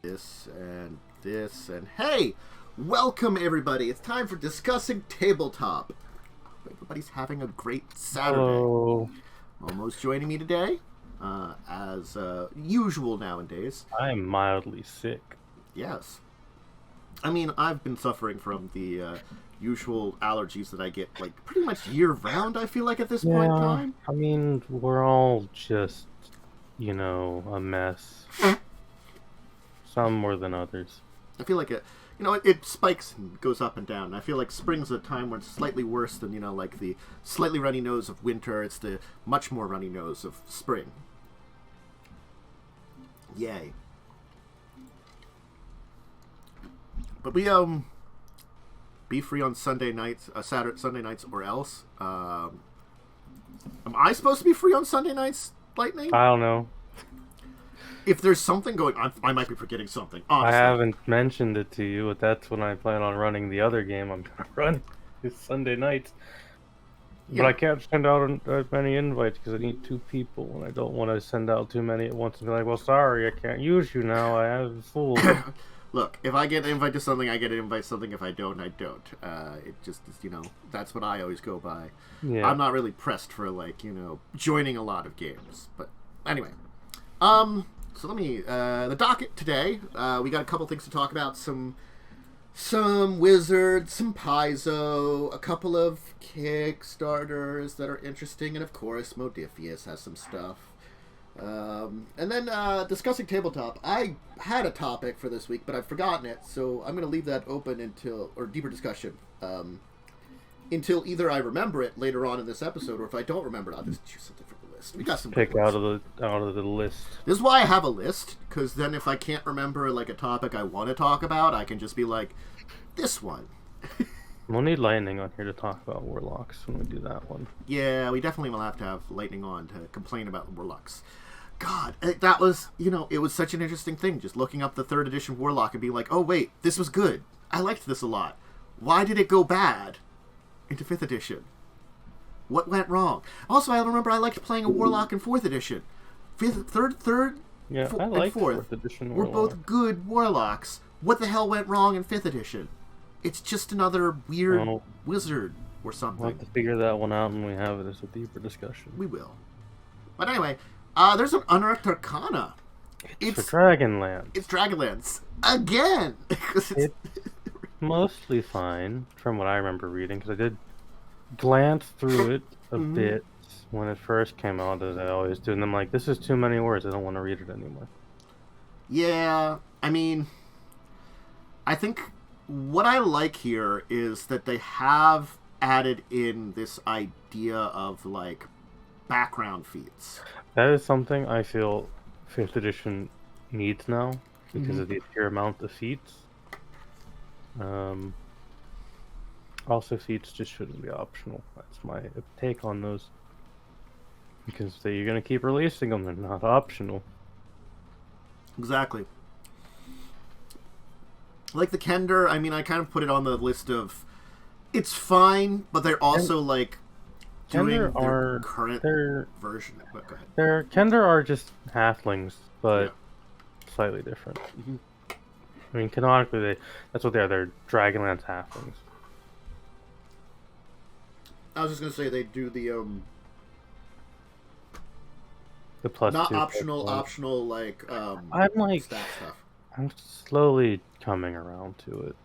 this, and hey! Welcome, everybody! It's time for Discussing Tabletop. Everybody's having a great Saturday. Hello. Momo's joining me today, as usual nowadays. I'm mildly sick. Yes. I mean, I've been suffering from the usual allergies that I get, like, pretty much year-round, I feel like, at this point in time. I mean, we're all just, a mess. Some more than others. I feel like it spikes and goes up and down. I feel like spring's a time when it's slightly worse than, like the slightly runny nose of winter. It's the much more runny nose of spring. Yay. But we, be free on Sunday nights, Sunday nights or else. Am I supposed to be free on Sunday nights, Lightning? I don't know. If there's something going on, I might be forgetting something, honestly. I haven't mentioned it to you, but that's when I plan on running the other game I'm going to run this Sunday nights. Yeah. But I can't send out as many invites because I need 2 people, and I don't want to send out too many at once and be like, well, sorry, I can't use you now. I have full. Look, if I get an invite to something, I get an invite to something. If I don't, I don't. It just is, that's what I always go by. Yeah. I'm not really pressed for, joining a lot of games. But anyway. So let me, the docket today, we got a couple things to talk about. Some Wizards, some Paizo, a couple of Kickstarters that are interesting, and of course, Modiphius has some stuff. And then, discussing tabletop. I had a topic for this week, but I've forgotten it, so I'm going to leave that open or deeper discussion, until either I remember it later on in this episode, or if I don't remember it, I'll just choose something from the list. We got some pick out of the list. This is why I have a list, because then if I can't remember, a topic I want to talk about, I can just be like, this one. We'll need Lightning on here to talk about Warlocks when we do that one. Yeah, we definitely will have to have Lightning on to complain about Warlocks. God, that was, it was such an interesting thing, just looking up the 3rd edition Warlock and being like, oh wait, this was good. I liked this a lot. Why did it go bad into 5th edition? What went wrong? Also, I remember I liked playing a Warlock in 4th edition. 3rd, yeah, I like 4th edition Warlock. We're both good Warlocks. What the hell went wrong in 5th edition? It's just another weird wizard or something. We'll have to figure that one out when we have it as a deeper discussion. We will. But anyway, there's an Unearthed Arcana. It's for Dragonlance. It's Dragonlance. Again! It's mostly fine, from what I remember reading, because I did glance through it a bit when it first came out, as I always do, and I'm like, this is too many words, I don't want to read it anymore. Yeah, I mean, I think what I like here is that they have added in this idea of, background feats. That is something I feel 5th edition needs now, because of the sheer amount of feats. Also, feats just shouldn't be optional. That's my take on those. Because you're going to keep releasing them, they're not optional. Exactly. Like the Kender, I mean, I kind of put it on the list of, it's fine, but they're also, doing their current version. But go ahead. Kender are just halflings, but slightly different. Mm-hmm. I mean, canonically, that's what they are. They're Dragonlance halflings. I was just going to say, they do the plus not 2 optional, I'm stat stuff. I'm slowly coming around to it.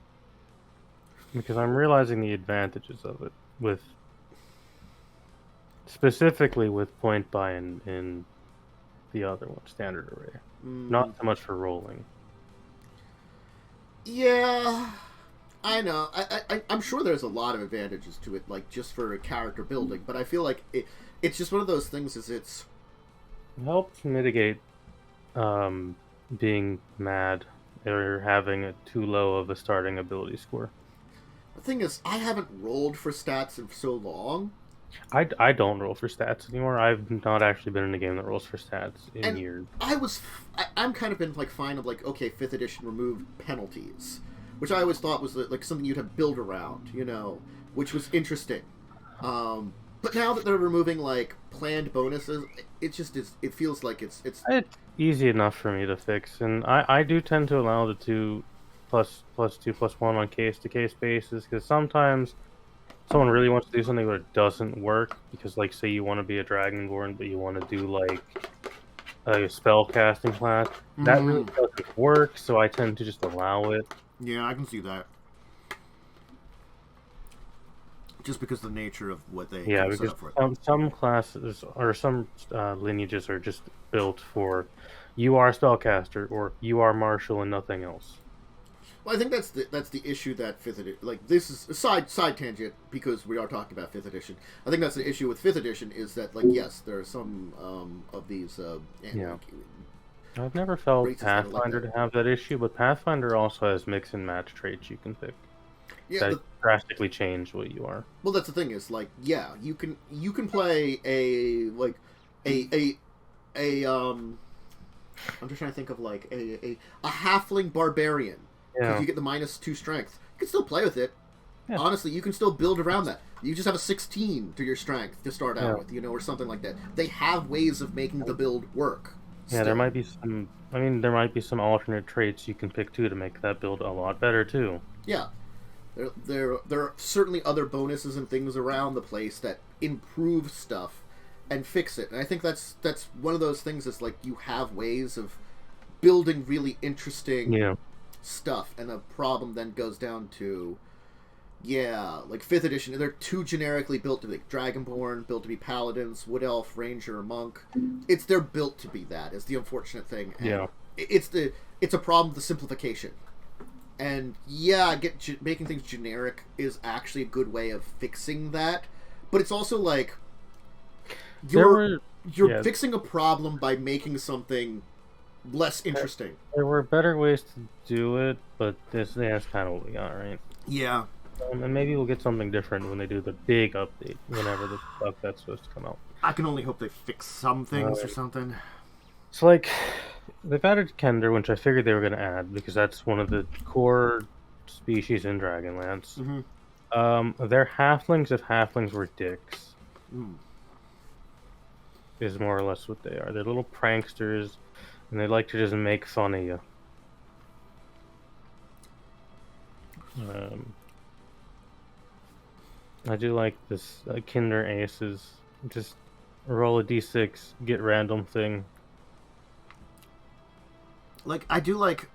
Because I'm realizing the advantages of it, specifically with point buy in the other one, standard array. Not so much for rolling. Yeah, I know. I'm sure there's a lot of advantages to it, just for character building, but I feel like it's just one of those things, it helps mitigate being mad or having too low of a starting ability score. The thing is, I haven't rolled for stats in so long. I don't roll for stats anymore. I've not actually been in a game that rolls for stats in years. I'm kind of been fine of okay, 5th edition removed penalties, which I always thought was something you'd have build around, which was interesting. But now that they're removing like planned bonuses, it just is. It feels like it's It's easy enough for me to fix, and I do tend to allow the 2+2+1 on case-to-case basis, because sometimes someone really wants to do something but it doesn't work, because like say you want to be a Dragonborn but you want to do like a spell casting class, that really doesn't work, so I tend to just allow it. Yeah, I can see that. Just because of the nature of what they set up for it. Some classes or some lineages are just built for you are spellcaster or you are martial and nothing else. Well, I think that's the issue that 5th edition, like, this is a side tangent because we are talking about 5th edition. I think that's the issue with 5th edition is that, like, yes, there are some of these. Yeah. I've never felt Pathfinder to have that issue, but Pathfinder also has mix and match traits you can pick. Yeah, that drastically change what you are. Well, that's the thing is, like, yeah, you can play I'm just trying to think of like a halfling barbarian. Yeah. You get the -2 strength. You can still play with it. Yeah. Honestly, you can still build around that. You just have a 16 to your strength to start out with, or something like that. They have ways of making the build work. Yeah, there might be some. I mean, there might be some alternate traits you can pick too to make that build a lot better too. Yeah, there are certainly other bonuses and things around the place that improve stuff and fix it. And I think that's one of those things. Is like you have ways of building really interesting stuff, and the problem then goes down to like 5th edition. They're too generically built to be Dragonborn, built to be paladins, wood elf, ranger, or monk. They're built to be that. Is the unfortunate thing. And it's a problem with the simplification. And I get making things generic is actually a good way of fixing that, but it's also like you're fixing a problem by making something less interesting. There were better ways to do it, but that's kind of what we got, right? Yeah. And maybe we'll get something different when they do the big update, whenever the stuff that's supposed to come out. I can only hope they fix some things or something. It's like, they've added Kender, which I figured they were going to add, because that's one of the core species in Dragonlance. Mm-hmm. They're halflings if halflings were dicks. Is more or less what they are. They're little pranksters, and they like to just make fun of you. I do like this Kinder Aces. Just roll a d6, get random thing. Like, I do like...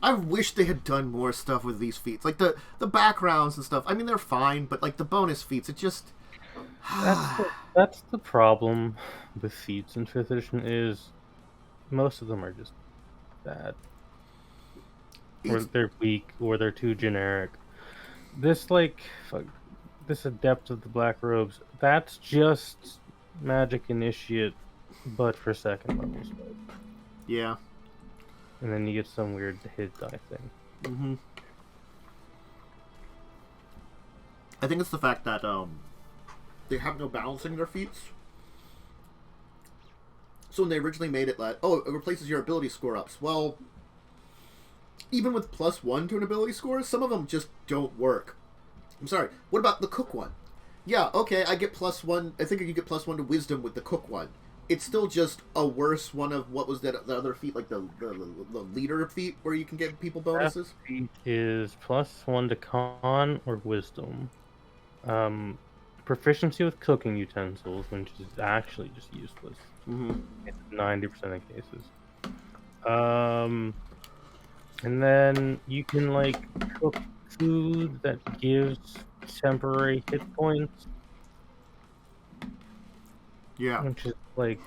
I wish they had done more stuff with these feats. Like, the backgrounds and stuff, I mean, they're fine, but, like, the bonus feats, it just... That's the problem with feats in 5th edition is most of them are just bad. Or they're weak, or they're too generic. This, like, this Adept of the Black Robes, that's just Magic Initiate, but for second levels. Yeah. And then you get some weird hit die thing. Mm-hmm. I think it's the fact that they have no balancing in their feats. So when they originally made it like, it replaces your ability score ups. Well, even with +1 to an ability score, some of them just don't work. I'm sorry. What about the cook one? Yeah, okay, I get +1. I think you get +1 to wisdom with the cook one. It's still just a worse one of what was that the other feat, like the leader feat, where you can get people bonuses. That feat is +1 to con or wisdom. Proficiency with cooking utensils, which is actually just useless. Mm-hmm. It's 90% of cases. And then you can like cook food that gives temporary hit points. Yeah. Which is like,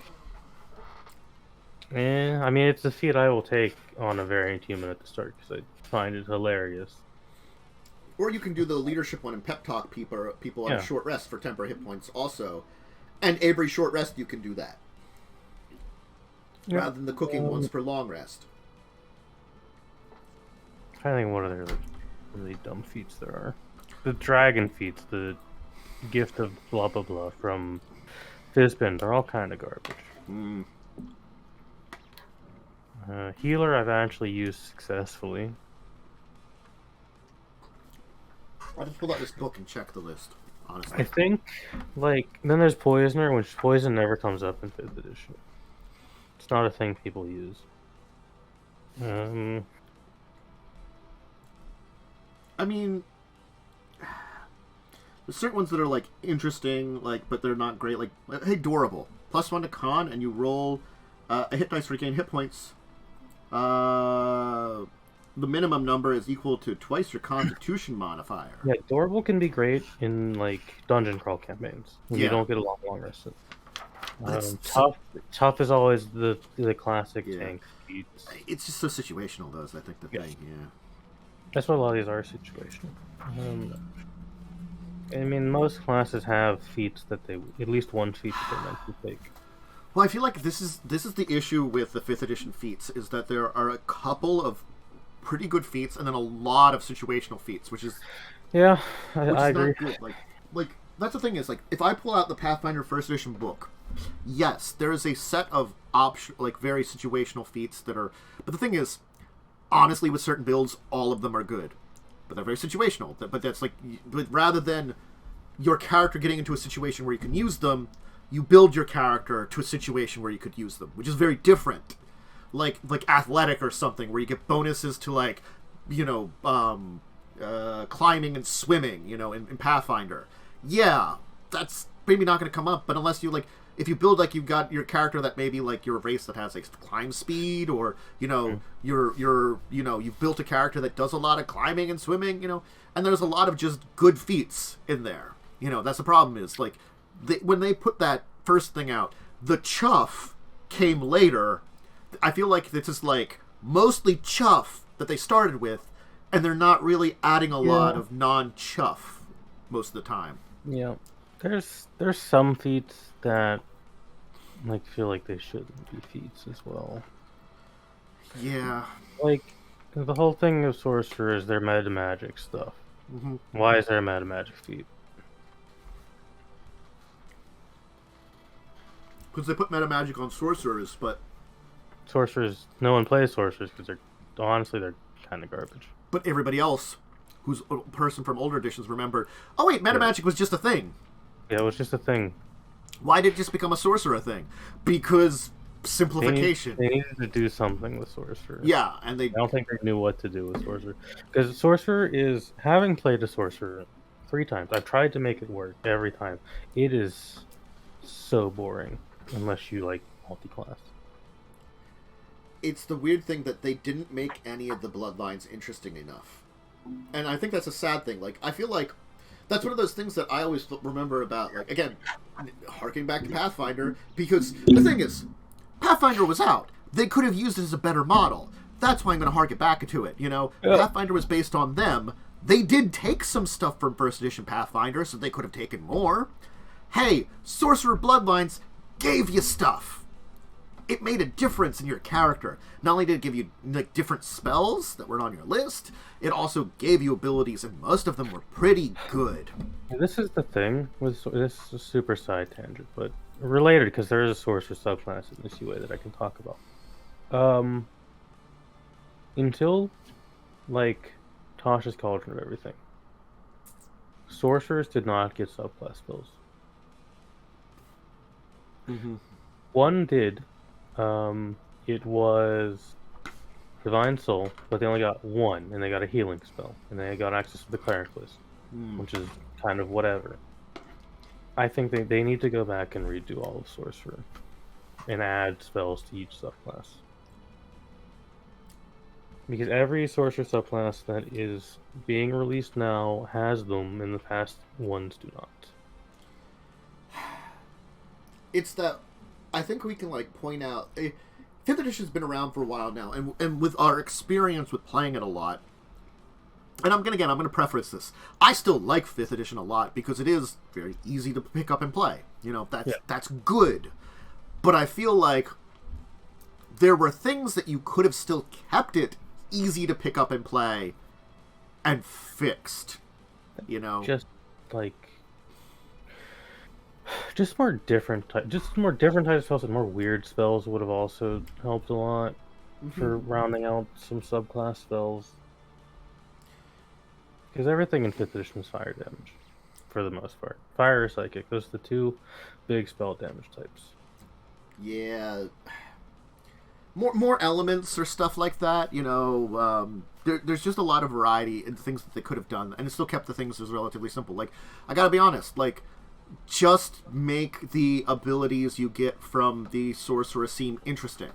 I mean, it's a feat I will take on a variant human at the start because I find it hilarious. Or you can do the leadership one and pep talk people on a short rest for temporary hit points also. And every short rest you can do that. Rather than the cooking ones for long rest. I think what other really dumb feats there are. The dragon feats, the gift of blah blah blah from Fizbin, they're all kind of garbage. Healer I've actually used successfully. I just pulled out this book and checked the list. Honestly, I think, like, then there's Poisoner, which Poison never comes up in 5th edition. It's not a thing people use. I mean, there's certain ones that are like interesting, like, but they're not great. Like, hey, Durable, +1 to Con, and you roll a hit dice to regain hit points. The minimum number is equal to twice your Constitution modifier. Yeah, Durable can be great in, like, dungeon crawl campaigns when you Yeah. don't get a long rested. It's Tough is always the classic Yeah. tank feat. It's just so situational, though. Is I think the Yes. thing. Yeah. That's what a lot of these are situational. I mean, most classes have feats that they at least one feat that they're meant to take. Well, I feel like this is the issue with the 5th edition feats is that there are a couple of pretty good feats and then a lot of situational feats, which is Yeah, which I is agree. not good. Like that's the thing is like if I pull out the Pathfinder 1st edition book, yes, there is a set of very situational feats that are. But the thing is, honestly, with certain builds, all of them are good, but they're very situational. But that's like, but rather than your character getting into a situation where you can use them, you build your character to a situation where you could use them, which is very different. Like athletic or something where you get bonuses to like, climbing and swimming, in Pathfinder. Yeah, that's maybe not going to come up, but unless you like, if you build like you've got your character that maybe like you're a race that has like climb speed, or you've built a character that does a lot of climbing and swimming, and there's a lot of just good feats in there. That's the problem is like when they put that first thing out, the chuff came later. I feel like this is like mostly chuff that they started with, and they're not really adding a lot of non-chuff most of the time. Yeah, there's some feats that like feel like they shouldn't be feats as well. Yeah. Like the whole thing of Sorcerer is their meta magic stuff. Mm-hmm. Why is there a meta magic feat? Because they put meta magic on sorcerers, but Sorcerers, no one plays sorcerers because they're kind of garbage. But everybody else, who's a person from older editions, remembered, oh wait, meta magic was just a thing. Yeah, it was just a thing. Why did it just become a sorcerer thing? Because simplification. They needed to do something with Sorcerer. Yeah, and I don't think they knew what to do with Sorcerer. Because Sorcerer is, having played a Sorcerer 3 times, I've tried to make it work every time. It is so boring, unless you like multi-class. It's the weird thing that they didn't make any of the bloodlines interesting enough. And I think that's a sad thing. Like, I feel like that's one of those things that I always remember about, like, again, harking back to Pathfinder, because the thing is, Pathfinder was out. They could have used it as a better model. That's why I'm going to hark it back to it, Yeah. Pathfinder was based on them. They did take some stuff from 1st edition Pathfinder, so they could have taken more. Hey, Sorcerer Bloodlines gave you stuff. It made a difference in your character. Not only did it give you like different spells that weren't on your list, it also gave you abilities, and most of them were pretty good. This is the thing with this is a super side tangent, but related because there is a sorcerer subclass in this UA that I can talk about. Until like Tasha's Cauldron of Everything, sorcerers did not get subclass spells. Mm-hmm. One did. It was Divine Soul, but they only got one, and they got a healing spell, and they got access to the cleric list, which is kind of whatever. I think they need to go back and redo all of Sorcerer, and add spells to each subclass. Because every Sorcerer subclass that is being released now has them, and the past ones do not. It's that I think we can like point out 5th edition's been around for a while now, and with our experience with playing it a lot, and I'm gonna preface this. I still like 5th edition a lot because it is very easy to pick up and play. That's good. But I feel like there were things that you could have still kept it easy to pick up and play and fixed. Just more different types of spells and more weird spells would have also helped a lot for rounding out some subclass spells. Because everything in 5th edition is fire damage, for the most part. Fire or psychic, those are the two big spell damage types. Yeah. More elements or stuff like that, there's just a lot of variety in things that they could have done, and it still kept the things as relatively simple. Like, I gotta be honest, like, just make the abilities you get from the sorcerer seem interesting.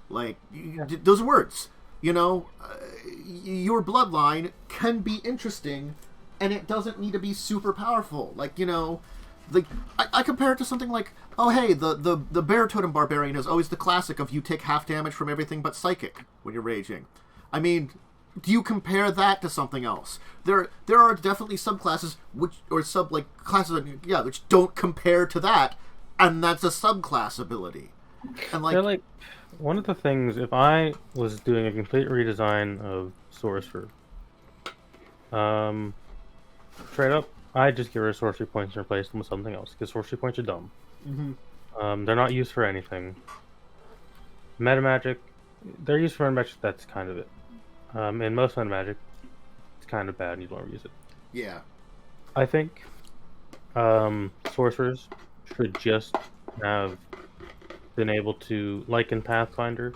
Like, those words, your bloodline can be interesting, and it doesn't need to be super powerful. Like, like I compare it to something like, oh hey, the bear totem barbarian is always the classic of you take half damage from everything but psychic when you're raging. I mean, do you compare that to something else? There are definitely subclasses classes which don't compare to that, and that's a subclass ability. And They're like one of the things, if I was doing a complete redesign of sorcerer, straight up, I'd just get rid of sorcery points and replace them with something else, because sorcery points are dumb. Mm-hmm. They're not used for anything. Meta magic, they're used for meta magic, that's kind of it. In most meta magic, it's kind of bad and you don't ever use it. Yeah. I think sorcerers should just have been able to, like in Pathfinder,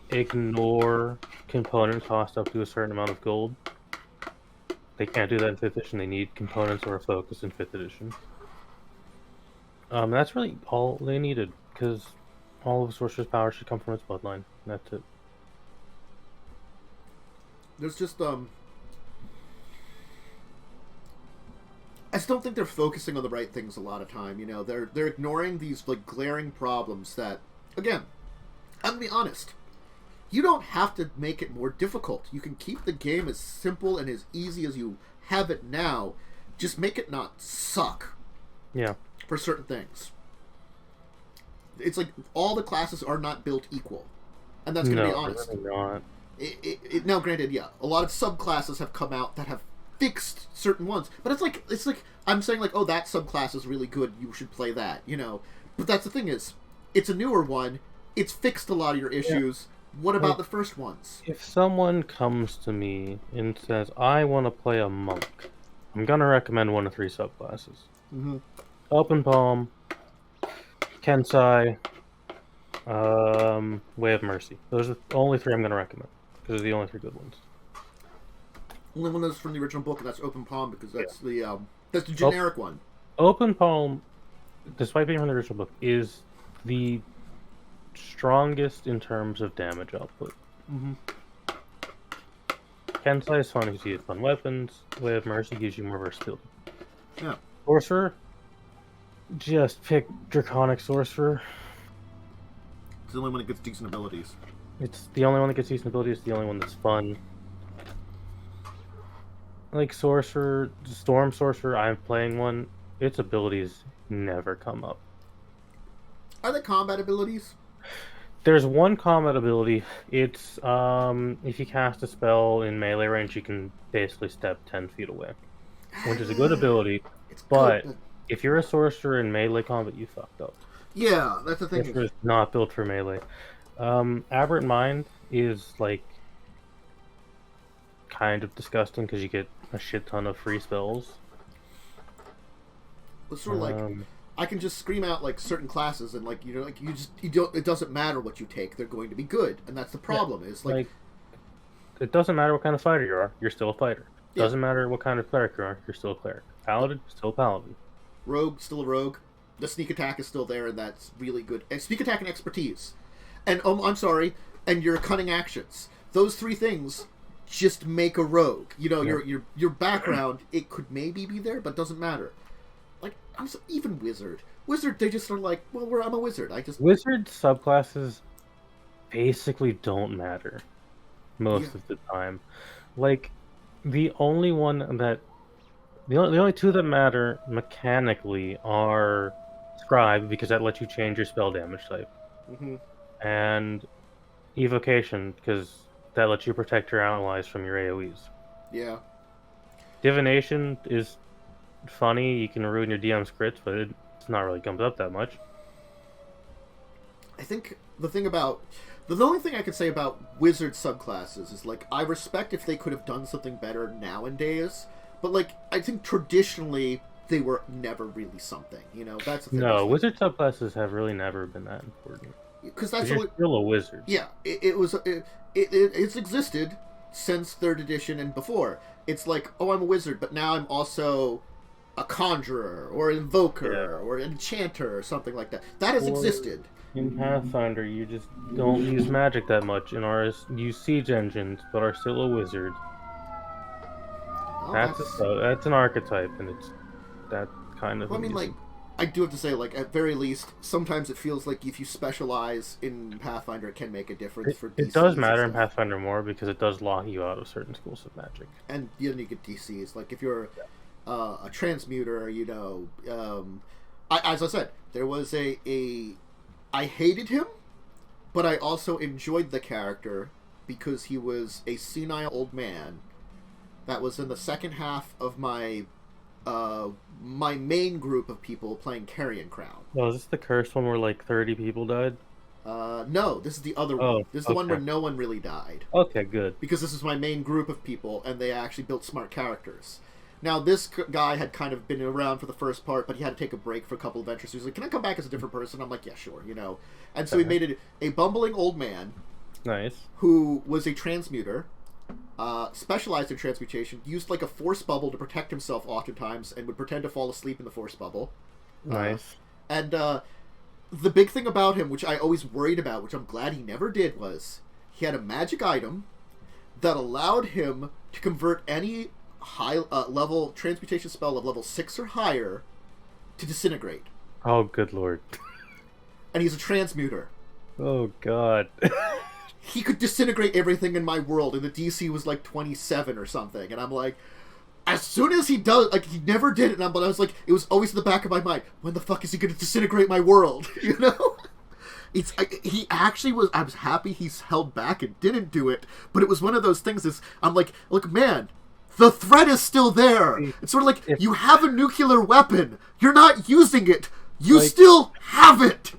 ignore component cost up to a certain amount of gold. They can't do that in 5th edition. They need components or a focus in 5th edition. That's really all they needed, because all of Sorcerer's power should come from its bloodline. That's it. There's just I just don't think they're focusing on the right things a lot of time. They're ignoring these like glaring problems that, again, I'm gonna be honest. You don't have to make it more difficult. You can keep the game as simple and as easy as you have it now. Just make it not suck. Yeah. For certain things. It's like all the classes are not built equal. And that's going to be honest. Really not. Now, granted, yeah, a lot of subclasses have come out that have fixed certain ones. But it's like I'm saying like, oh, that subclass is really good. You should play that, But that's the thing is, it's a newer one. It's fixed a lot of your issues. Yeah. What about the first ones? If someone comes to me and says, I want to play a monk, I'm going to recommend one of 3 subclasses. Mm-hmm. Open Palm, Kensai, Way of Mercy. Those are the only 3 I'm going to recommend, because they're the only 3 good ones. Only one that's from the original book, and that's Open Palm, because that's that's the generic one. Open Palm, despite being from the original book, is the strongest in terms of damage output. Mm-hmm. Kensai is fun because you get fun weapons. Way of Mercy gives you more versatility. Yeah. Sorcerer, just pick Draconic Sorcerer. It's the only one that gets decent abilities. It's the only one that gets decent abilities. It's the only one that's fun. Like Sorcerer, Storm Sorcerer, I'm playing one. Its abilities never come up. Are they combat abilities? There's one combat ability. It's if you cast a spell in melee range, you can basically step 10 feet away, which is a good ability. But if you're a sorcerer in melee combat, you fucked up. Yeah, that's the thing. Sorcerer's not built for melee. Aberrant Mind is like kind of disgusting because you get a shit ton of free spells. It's sort of like I can just scream out like certain classes and like you don't. It doesn't matter what you take; they're going to be good, and that's the problem. Yeah. Is like it doesn't matter what kind of fighter you are; you're still a fighter. Yeah. Doesn't matter what kind of cleric you are; you're still a cleric. Paladin, still a paladin. Rogue, still a rogue. The sneak attack is still there, and that's really good. And sneak attack and expertise, and I'm sorry, and your cunning actions. Those 3 things just make a rogue. Your background, it could maybe be there, but doesn't matter. Like, even wizard, they just are like, well, I'm a wizard. Wizard subclasses basically don't matter most of the time. Like, the only 2 that matter mechanically are Scribe, because that lets you change your spell damage type, and Evocation, because that lets you protect your allies from your AoEs. Yeah. Divination is funny. You can ruin your DM's crits, but it's not really comes up that much. I think the only thing I could say about wizard subclasses is like I respect if they could have done something better nowadays, but like I think traditionally they were never really something. You know, that's the thing. No, wizard subclasses have really never been that important. Because that's you're still a wizard. Yeah, it's existed since third edition and before. It's like, oh, I'm a wizard, but now I'm also a conjurer or an invoker or an enchanter or something like that. That has existed. In Pathfinder, you just don't use magic that much. In ours, you use siege engines, but are still a wizard. Oh, that's an archetype, and it's that kind of. Well, I mean, like, I do have to say, like, at very least, sometimes it feels like if you specialize in Pathfinder, it can make a difference for DCs. It does matter in Pathfinder more because it does lock you out of certain schools of magic. And then you get DCs. Like, if you're a transmuter, you know, as I said, there was I hated him, but I also enjoyed the character because he was a senile old man that was in the second half of my main group of people playing Carrion Crown. Oh, is this the cursed one where like 30 people died? No, this is the other one. This is the one where no one really died. Okay, good. Because this is my main group of people, and they actually built smart characters. Now, this guy had kind of been around for the first part, but he had to take a break for a couple of adventures. He was like, can I come back as a different person? I'm like, yeah, sure, you know. And so he made it a bumbling old man. Nice. Who was a transmuter, specialized in transmutation, used like a force bubble to protect himself oftentimes, and would pretend to fall asleep in the force bubble. Nice. And the big thing about him, which I always worried about, which I'm glad he never did, was he had a magic item that allowed him to convert any high level transmutation spell of level 6 or higher to disintegrate. Oh, good lord. And he's a transmuter. Oh, God. He could disintegrate everything in my world, and the DC was like 27 or something. And I'm like, as soon as he does, like, he never did it, but I was like, it was always in the back of my mind, when the fuck is he going to disintegrate my world? You know? He actually was, I was happy he's held back and didn't do it, but it was one of those things I'm like, look, man, the threat is still there. It's sort of like, you have a nuclear weapon. You're not using it. You still have it.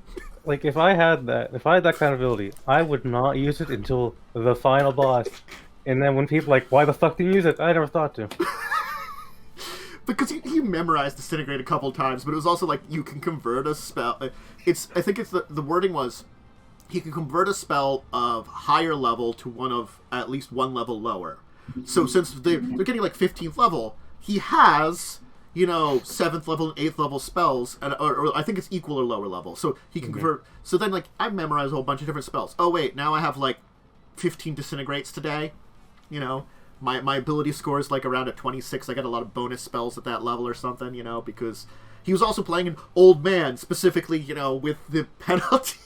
Like, if I had that kind of ability, I would not use it until the final boss. And then when people are like, why the fuck did you use it? I never thought to. Because he memorized Disintegrate a couple times, but it was also like, you can convert a spell. I think it's the wording was, he can convert a spell of higher level to one of at least one level lower. So since they're getting like 15th level, he has, you know, 7th level and 8th level spells, or I think it's equal or lower level. So he can convert. So then, like, I memorized a whole bunch of different spells. Oh wait, now I have like 15 disintegrates today. You know, my ability score is like around a 26. I got a lot of bonus spells at that level or something. You know, because he was also playing an old man specifically. You know, with the penalties.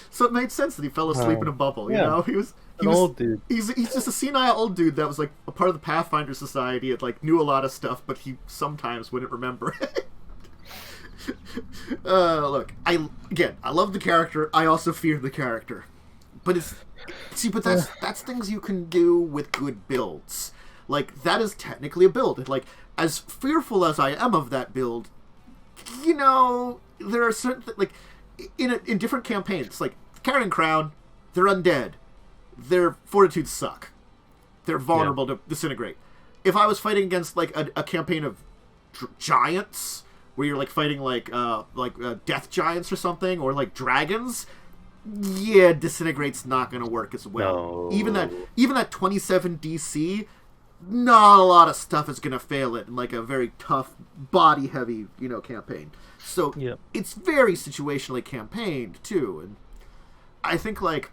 So it made sense that he fell asleep in a bubble. You know, he was an old dude. He's just a senile old dude that was like a part of the Pathfinder Society and like knew a lot of stuff, but he sometimes wouldn't remember it. Look, I love the character. I also fear the character, but that's things you can do with good builds. Like, that is technically a build. Like, as fearful as I am of that build, you know, there are certain like in different campaigns, like Carrion Crown, they're undead. Their fortitudes suck. They're vulnerable to disintegrate. If I was fighting against like a campaign of giants, where you're like fighting like death giants or something, or like dragons, yeah, disintegrate's not gonna work as well. No. Even that 27 DC, not a lot of stuff is gonna fail it in like a very tough, body heavy, you know, campaign. So it's very situationally campaigned too, and I think like,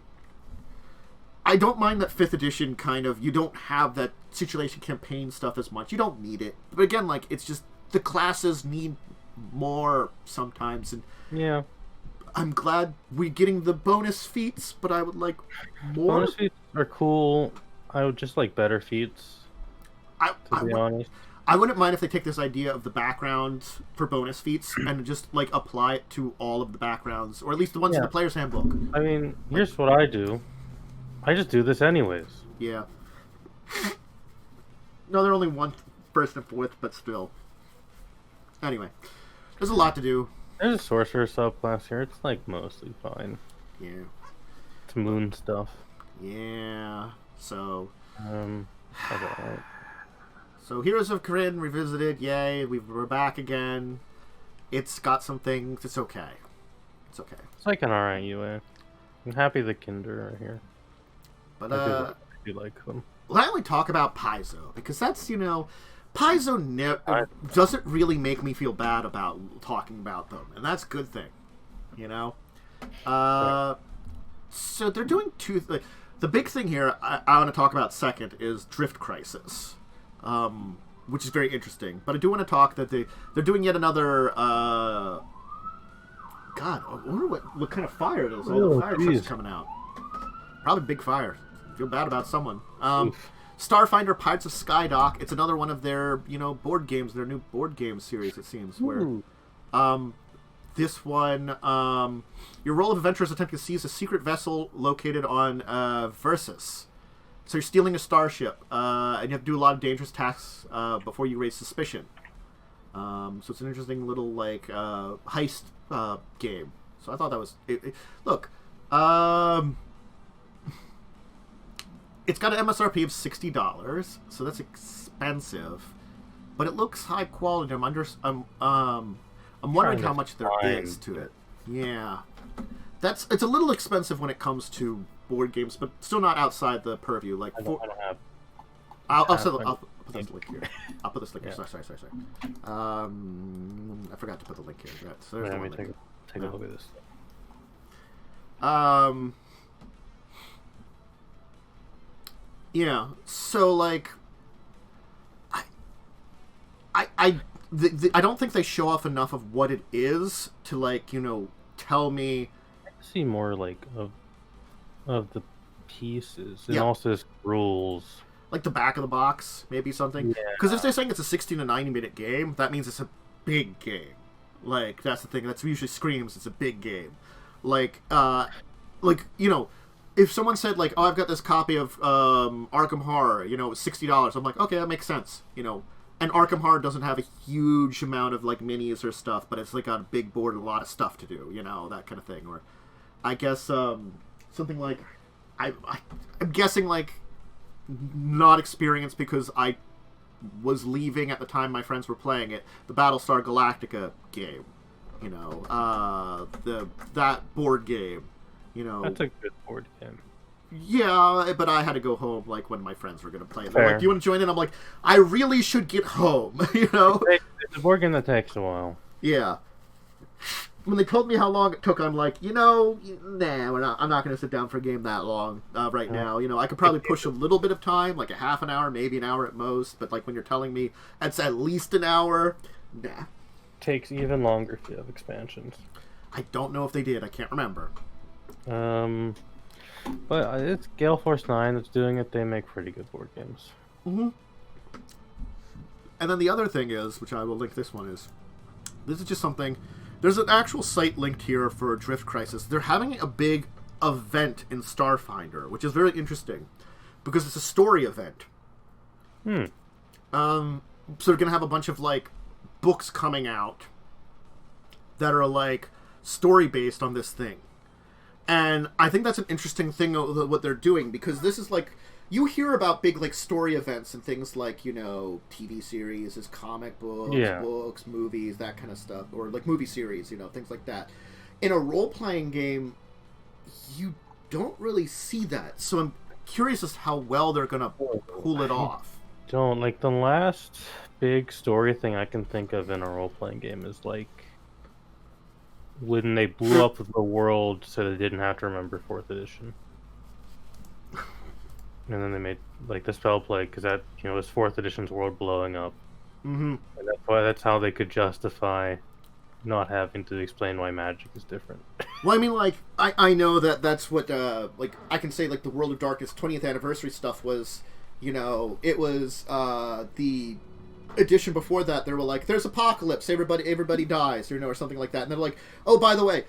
I don't mind that 5th edition kind of, you don't have that situation campaign stuff as much. You don't need it. But again, like, it's just, the classes need more sometimes. And yeah, I'm glad we're getting the bonus feats, but I would like more. Bonus feats are cool. I would just like better feats, to be honest. I wouldn't mind if they take this idea of the background for bonus feats and just, like, apply it to all of the backgrounds, or at least the ones in the player's handbook. I mean, here's what I do. I just do this anyways. Yeah. No, they're only 1st and 4th, but still. Anyway, there's a lot to do. There's a sorcerer subclass here. It's like mostly fine. Yeah. It's moon stuff. Yeah. So. That's alright. So Heroes of Corinne Revisited. Yay! We're back again. It's got some things. It's okay. It's okay. It's like an alright UA. I'm happy the Kinder are here. But I do like them. well, I only talk about Paizo because that's Paizo doesn't really make me feel bad about talking about them, and that's a good thing, So they're doing two. The big thing here I want to talk about second is Drift Crisis, which is very interesting. But I do want to talk that they're doing yet another. God, I wonder what kind of fire it is. All the fire trucks coming out. Probably big fire. Feel bad about someone. Starfinder Pirates of Skydock. It's another one of their board games. Their new board game series. It seems where. This one, your role of adventurer is attempting to seize a secret vessel located on Versus. So you're stealing a starship, and you have to do a lot of dangerous tasks before you raise suspicion. So it's an interesting little heist game. So I thought that was look. It's got an MSRP of $60, so that's expensive, but it looks high quality. I'm wondering how much there is to it. Yeah, it's a little expensive when it comes to board games, but still not outside the purview. Like I don't have. I'll put this link here. I'll put this link here. Yeah. Sorry. I forgot to put the link here. Right, so there's Let the me link. take a look at this. Yeah. So I don't think they show off enough of what it is to tell me. I see more of the pieces and Yeah. also just rules. Like the back of the box, maybe something. Because if they're saying it's a 60 to 90-minute game, that means it's a big game. That's the thing. That's usually screams it's a big game. If someone said oh, I've got this copy of Arkham Horror, it was $60. I'm like, okay, that makes sense. And Arkham Horror doesn't have a huge amount of minis or stuff, but it's got a big board and a lot of stuff to do, that kind of thing. Or I guess something like I'm guessing not experienced because I was leaving at the time my friends were playing it. The Battlestar Galactica game, that board game, That's a good board game. Yeah, but I had to go home when my friends were going to play it. They're Fair. like, do you want to join in? I'm like, I really should get home, It's a board game that takes a while. Yeah. When they told me how long it took, I'm like, nah, I'm not going to sit down for a game that long right now. I could probably push a little bit of time, like a half an hour, maybe an hour at most. But when you're telling me it's at least an hour, nah. Takes even longer if you have expansions. I don't know if they did. I can't remember. But it's Gale Force 9 that's doing it. They make pretty good board games. Mm-hmm. And then the other thing is, which I will link this one, is this is just something. There's an actual site linked here for Drift Crisis. They're having a big event in Starfinder, which is very interesting because it's a story event. So they're gonna have a bunch of books coming out that are story based on this thing. And I think that's an interesting thing what they're doing, because this is you hear about big story events and things TV series, comic books, books, movies, that kind of stuff, or movie series, things like that. In a role-playing game, you don't really see that. So I'm curious as to how well they're gonna pull it off. Don't the last big story thing I can think of in a role-playing game is when they blew up the world so they didn't have to remember 4th edition. And then they made the spell plague because that was 4th edition's world blowing up. Mm-hmm. And that's how they could justify not having to explain why magic is different. Well, I mean, I know that's what I can say the World of Darkness 20th anniversary stuff was, it was the edition before that. They were there's apocalypse, everybody dies, or something like that. And they're like, oh, by the way,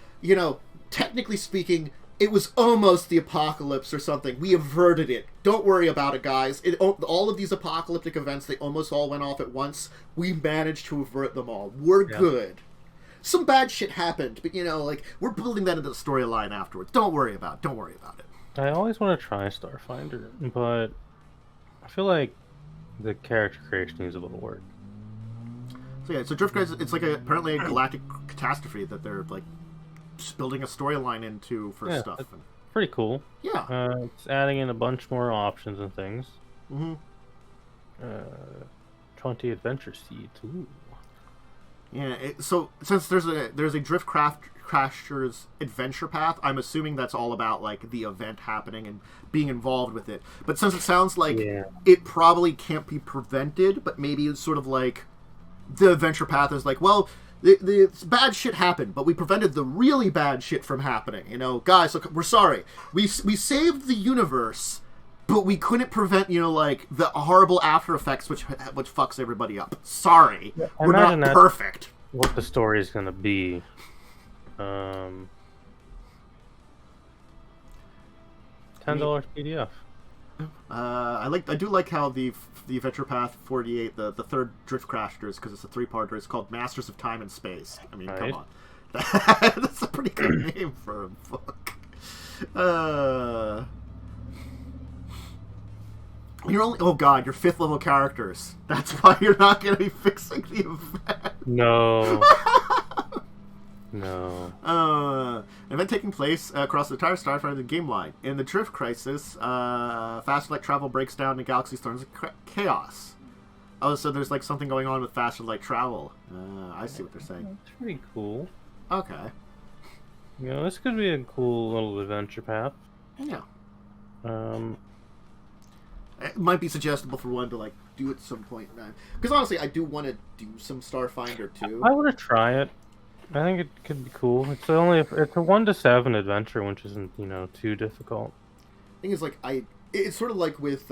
technically speaking, it was almost the apocalypse or something. We averted it. Don't worry about it, guys. All of these apocalyptic events, they almost all went off at once. We managed to avert them all. We're good. some bad shit happened, but like we're building that into the storyline afterwards. Don't worry about it. I always want to try Starfinder, but I feel like the character creation needs a little work. So yeah, so Drift Crisis, it's like apparently a galactic catastrophe that they're like just building a storyline into for stuff. Pretty cool. Yeah. It's adding in a bunch more options and things. 20 adventure seeds. Ooh. Yeah. So since there's a Drift Crasher's adventure path, I'm assuming that's all about like the event happening and being involved with it. But since it sounds like it probably can't be prevented, but maybe it's sort of like the adventure path is like, well, the bad shit happened, but we prevented the really bad shit from happening. Guys, look, we're sorry. We saved the universe, but we couldn't prevent, like the horrible after effects which fucks everybody up. Sorry, we're not perfect. What the story is gonna be. $10 PDF. I do like how the Adventure Path 48, the third Drift Crashers, because it's a 3-parter. It's called Masters of Time and Space. I mean, come on, that's a pretty good name for a book. You're 5th level characters. That's why you're not going to be fixing the event. No. No. Event taking place across the entire Starfinder game line. In the Drift Crisis, faster light travel breaks down in galaxies thrown into chaos. Oh, so there's like something going on with faster light travel. I see what they're saying. That's pretty cool. Okay. This could be a cool little adventure path. Yeah. It might be suggestible for one to like do at some point in time. Because honestly, I do want to do some Starfinder too. I want to try it. I think it could be cool. It's a 1 to 7 adventure, which isn't too difficult. Thing is, like it's sort of like with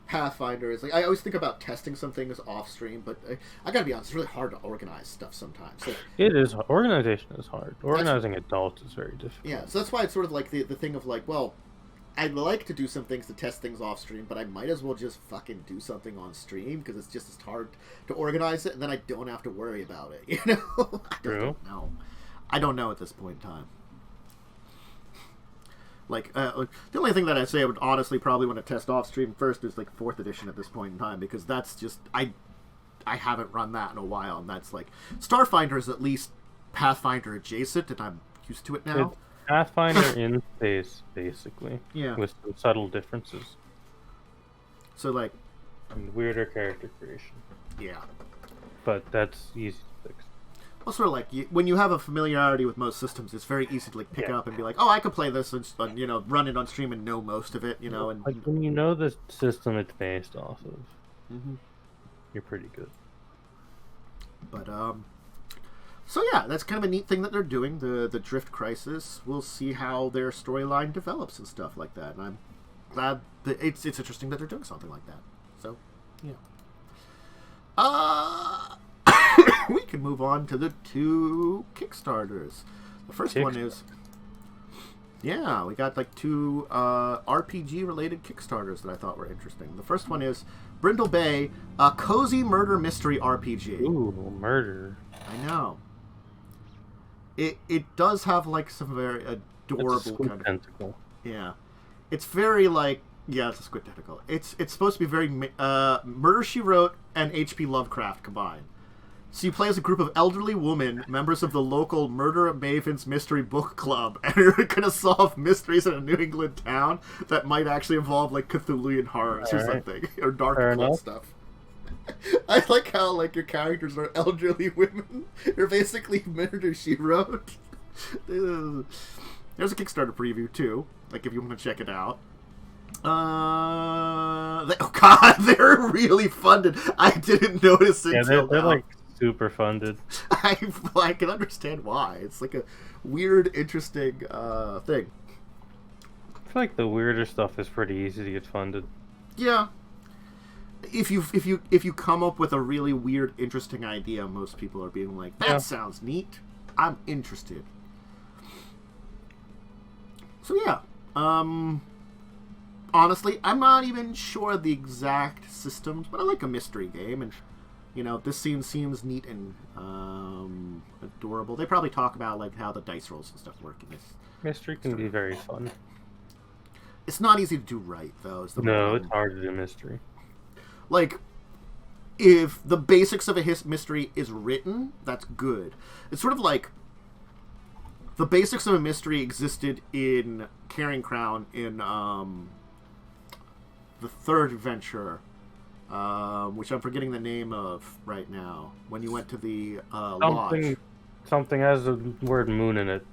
Pathfinder. It's like I always think about testing some things off stream, but I gotta be honest, it's really hard to organize stuff sometimes. Like, it is. Organization is hard. Organizing adults is very difficult. Yeah, so that's why it's sort of like the thing of like, well, I'd like to do some things to test things off stream, but I might as well just fucking do something on stream because it's just as hard to organize it, and then I don't have to worry about it. True. I don't know at this point in time. Like, the only thing that I'd say I would honestly probably want to test off stream first is like 4th edition at this point in time, because that's just I haven't run that in a while, and that's like Starfinder is at least Pathfinder adjacent, and I'm used to it now. Pathfinder in space, basically. Yeah. With some subtle differences. So, like... And weirder character creation. Yeah. But that's easy to fix. Well, sort of like, when you have a familiarity with most systems, it's very easy to like pick up and be like, oh, I can play this and run it on stream and know most of it, and... Like, when you know the system it's based off of, you're pretty good. But, so yeah, that's kind of a neat thing that they're doing, the Drift Crisis. We'll see how their storyline develops and stuff like that. And I'm glad that it's interesting that they're doing something like that. So, yeah. We can move on to the 2 Kickstarters. The first one is... Yeah, we got like 2 RPG-related Kickstarters that I thought were interesting. The first one is Brindle Bay, a cozy murder mystery RPG. Ooh, murder. I know. It does have like some very adorable kind of tentacle. Yeah, it's very like it's a squid tentacle. It's supposed to be very Murder She Wrote and H.P. Lovecraft combined. So you play as a group of elderly women, members of the local Murder Mavens Mystery Book Club, and you're gonna solve mysteries in a New England town that might actually involve like Cthulhuian horrors or something, or dark occult stuff. I like how like your characters are elderly women. You're basically Murder She Wrote. There's a Kickstarter preview too, like if you want to check it out. Oh god, they're really funded. I didn't notice it. Yeah, they're like super funded. I can understand why. It's like a weird, interesting thing. I feel like the weirder stuff is pretty easy to get funded. Yeah. If you come up with a really weird, interesting idea, most people are being like, that sounds neat. I'm interested. So yeah. Honestly, I'm not even sure of the exact systems, but I like a mystery game, and You know, this seems neat and adorable. They probably talk about like how the dice rolls and stuff work in this. Mystery can be very fun. It's not easy to do right, though. No, it's hard to do mystery. Like, if the basics of a mystery is written, that's good. It's sort of like the basics of a mystery existed in Carrying Crown in the third adventure, which I'm forgetting the name of right now. When you went to the lodge. Something has the word moon in it.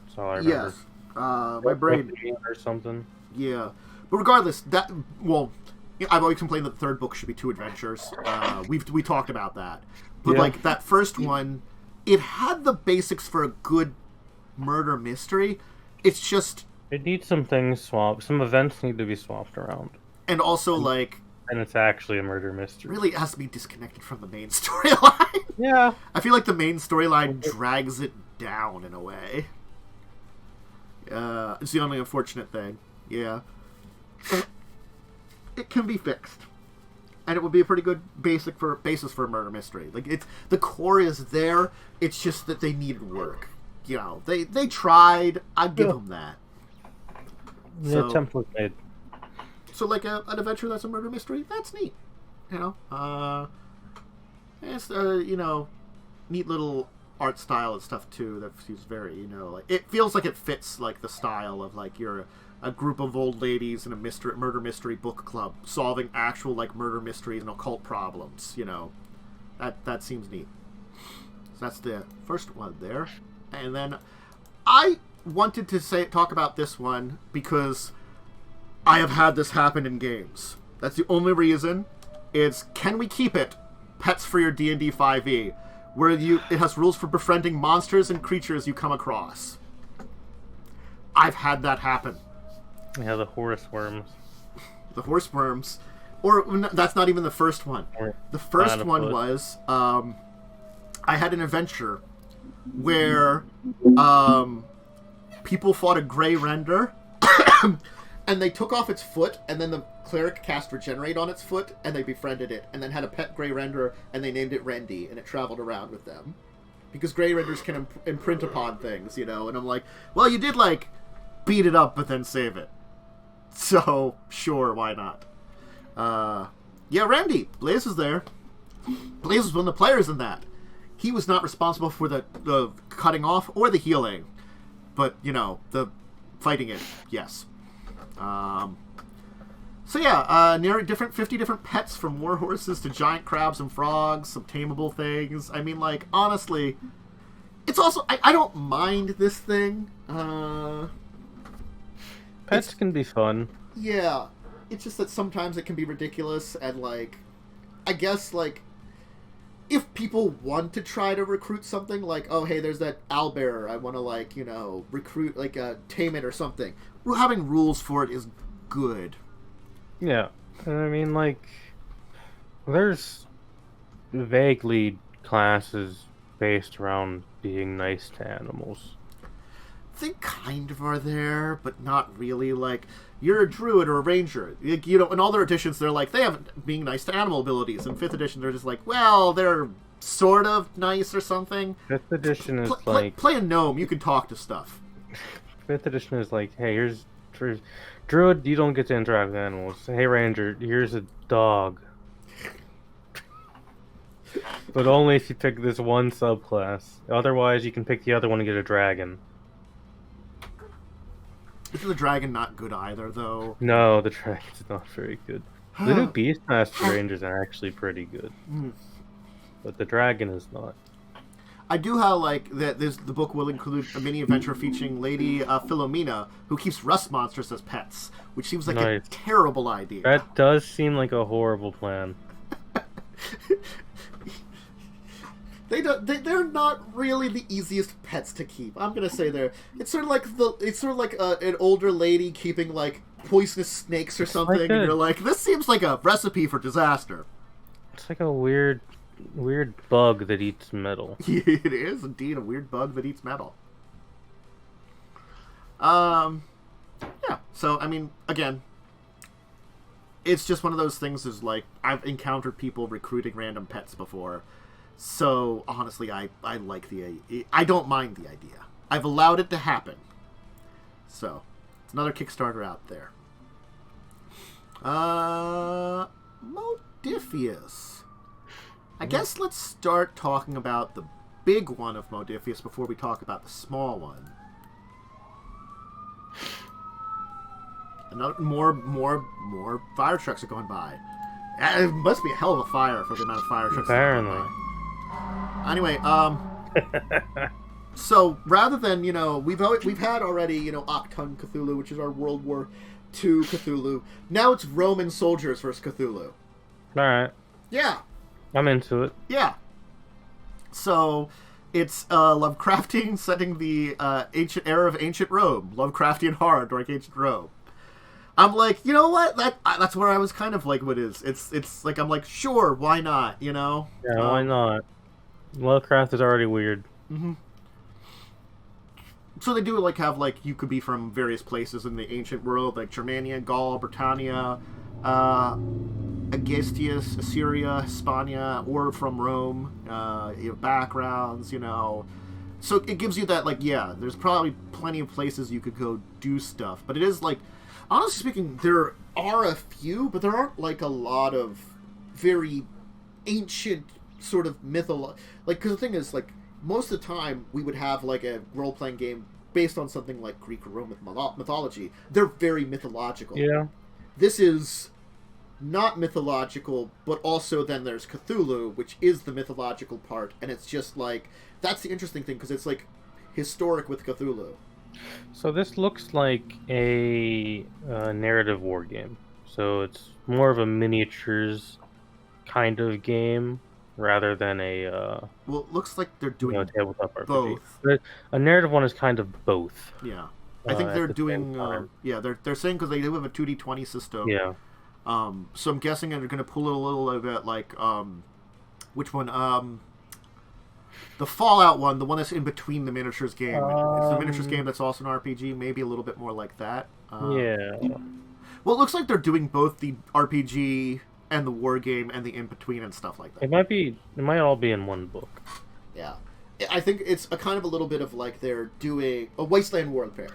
That's all I remember. Yes. My brain... Or something. Yeah. But regardless, I've always complained that the third book should be 2 adventures. We talked about that. But, like, that first one, it had the basics for a good murder mystery. It's just... It needs some things swapped. Some events need to be swapped around. And also, like... And it's actually a murder mystery. Really, it has to be disconnected from the main storyline. Yeah. I feel like the main storyline drags it down in a way. It's the only unfortunate thing. Yeah. It can be fixed. And it would be a pretty good basis for a murder mystery. Like, the core is there, it's just that they needed work. You know, they tried, I'd give them that. The attempt was made. So, like, an adventure that's a murder mystery, that's neat. You know? It's, you know, neat little art style and stuff, too, that seems very, you know, like, it feels like it fits, like, the style of, like, you're a group of old ladies in a murder mystery book club solving actual, like, murder mysteries and occult problems, you know. That seems neat. So that's the first one there. And then I wanted to talk about this one because I have had this happen in games. That's the only reason. It's, can we keep it? Pets for your D&D 5e. Where it has rules for befriending monsters and creatures you come across. I've had that happen. Yeah, the horse worms. The horse worms. Or, that's not even the first one. The first one was, I had an adventure where people fought a gray render, and they took off its foot, and then the cleric cast Regenerate on its foot, and they befriended it, and then had a pet gray render, and they named it Rendy, and it traveled around with them. Because gray renders can imprint upon things, you know, and I'm like, well, you did, like, beat it up, but then save it. So, sure, why not? Yeah, Randy, Blaze was there. Blaze was one of the players in that. He was not responsible for the cutting off or the healing, but, you know, the fighting it, yes. So yeah, near 50 different pets, from war horses to giant crabs and frogs, some tameable things. I mean, like, honestly, it's also, I don't mind this thing. Pets can be fun. Yeah, it's just that sometimes it can be ridiculous, and, like, I guess, like, if people want to try to recruit something, like, oh, hey, there's that owlbear, I want to, like, you know, recruit, like, tame it or something, having rules for it is good. Yeah, I mean, like, there's vaguely classes based around being nice to animals. They kind of are there, but not really. Like, you're a druid or a ranger. Like, you know, in all their editions, they're like, they have being nice to animal abilities. In 5th edition, they're just like, well, they're sort of nice or something. 5th edition is play a gnome, you can talk to stuff. 5th edition is like, hey, here's... For druid, you don't get to interact with animals. Hey, ranger, here's a dog. But only if you pick this one subclass. Otherwise, you can pick the other one and get a dragon. Isn't the dragon not good either, though? No, the dragon's not very good. The new Beastmaster Rangers are actually pretty good. But the dragon is not. I do how, like, that the book will include a mini adventure featuring Lady Philomena, who keeps rust monsters as pets, which seems like a terrible idea. That does seem like a horrible plan. They're not really the easiest pets to keep. I'm gonna say it's sort of like an older lady keeping, like, poisonous snakes or something, and you're like, this seems like a recipe for disaster. It's like a weird bug that eats metal. It is indeed a weird bug that eats metal. Yeah. So I mean, again, it's just one of those things. Is like I've encountered people recruiting random pets before, so honestly, I like I don't mind the idea. I've allowed it to happen. So it's another Kickstarter out there. Modiphius. I guess let's start talking about the big one of Modiphius before we talk about the small one. Another more fire trucks are going by. It must be a hell of a fire for the amount of fire trucks. Apparently. Anyway, so rather than we've had already Octon Cthulhu, which is our World War II Cthulhu. Now it's Roman soldiers versus Cthulhu. All right. Yeah. I'm into it. Yeah. So it's Lovecraftian setting the ancient era of ancient Rome. Lovecraftian horror during ancient Rome. I'm like, you know what? That's where I was kind of like, what is? It's like I'm like, sure, why not? Yeah, why not? Lovecraft is already weird. Mm-hmm. So they do have you could be from various places in the ancient world, like Germania, Gaul, Britannia, Agastius, Assyria, Hispania, or from Rome. You have backgrounds, So it gives you that there's probably plenty of places you could go do stuff, but it is honestly speaking, there are a few, but there aren't a lot of very ancient sort of because the thing is most of the time we would have a role-playing game based on something like Greek or Roman mythology. They're very mythological. Yeah. This is not mythological, but also then there's Cthulhu, which is the mythological part, and it's just that's the interesting thing, because it's historic with Cthulhu. So this looks like a narrative war game. So it's more of a miniatures kind of game rather than a well, it looks like they're doing tabletop RPG. Both. A narrative one is kind of both. Yeah, I think they're doing. They're saying because they do have a 2d20 system. Yeah. So I'm guessing they're going to pull it a little bit which one? The Fallout one, the one that's in between the miniatures game. It's the miniatures game that's also an RPG. Maybe a little bit more like that. Yeah. Well, it looks like they're doing both the RPG and the war game and the in between and stuff like that. It might all be in one book. Yeah. I think it's a kind of a little bit of they're doing a Wasteland Warfare.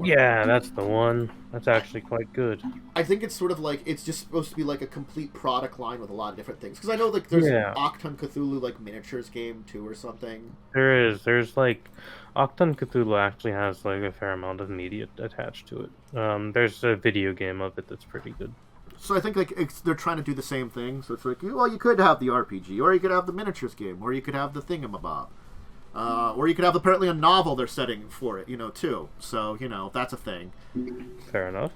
Yeah, that's the one. That's actually quite good. I think it's sort of it's just supposed to be a complete product line with a lot of different things. Because I know there's an Octon Cthulhu miniatures game too or something. There is. There's Octon Cthulhu actually has a fair amount of media attached to it. There's a video game of it that's pretty good. So I think they're trying to do the same thing. So it's well, you could have the RPG, or you could have the miniatures game, or you could have the thingamabob. Or you could have apparently a novel they're setting for it, too. So, that's a thing. Fair enough.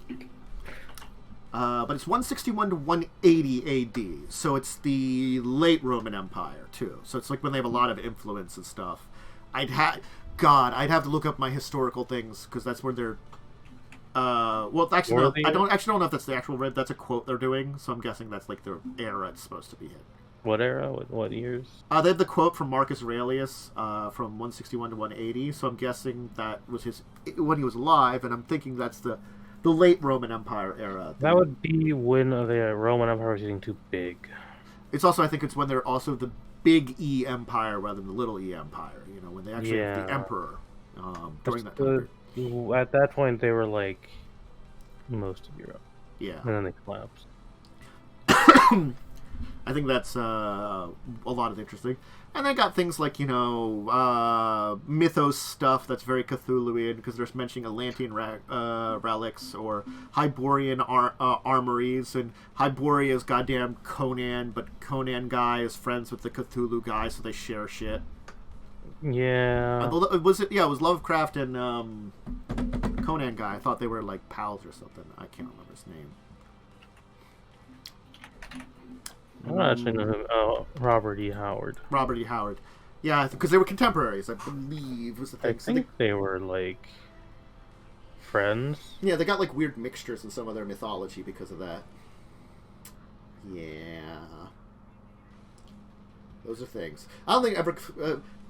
But it's 161 to 180 AD, so it's the late Roman Empire, too. So it's when they have a lot of influence and stuff. I'd have to look up my historical things, because that's where they're... well, actually, no, I don't know if that's the actual that's a quote they're doing, so I'm guessing that's their era it's supposed to be in. What era? What years? They have the quote from Marcus Aurelius from 161 to 180, so I'm guessing that was when he was alive, and I'm thinking that's the late Roman Empire era. That would be when the Roman Empire was getting too big. It's also, I think it's when they're also the big E Empire rather than the little E Empire, when they actually have the Emperor during that time. At that point, they were most of Europe. Yeah. And then they collapsed. I think that's a lot of interesting. And they got things mythos stuff that's very Cthulhuian, because they're mentioning Atlantean relics or Hyborian armories, and Hyboria is goddamn Conan, but Conan guy is friends with the Cthulhu guy, so they share shit. Yeah. It was Lovecraft and Conan guy. I thought they were pals or something. I can't remember his name. I don't actually know who. Oh, Robert E. Howard. Robert E. Howard. Yeah, because they were contemporaries, I believe, was the thing. I think they were, friends. Yeah, they got, weird mixtures in some of their mythology because of that. Yeah. Those are things. I don't think ever...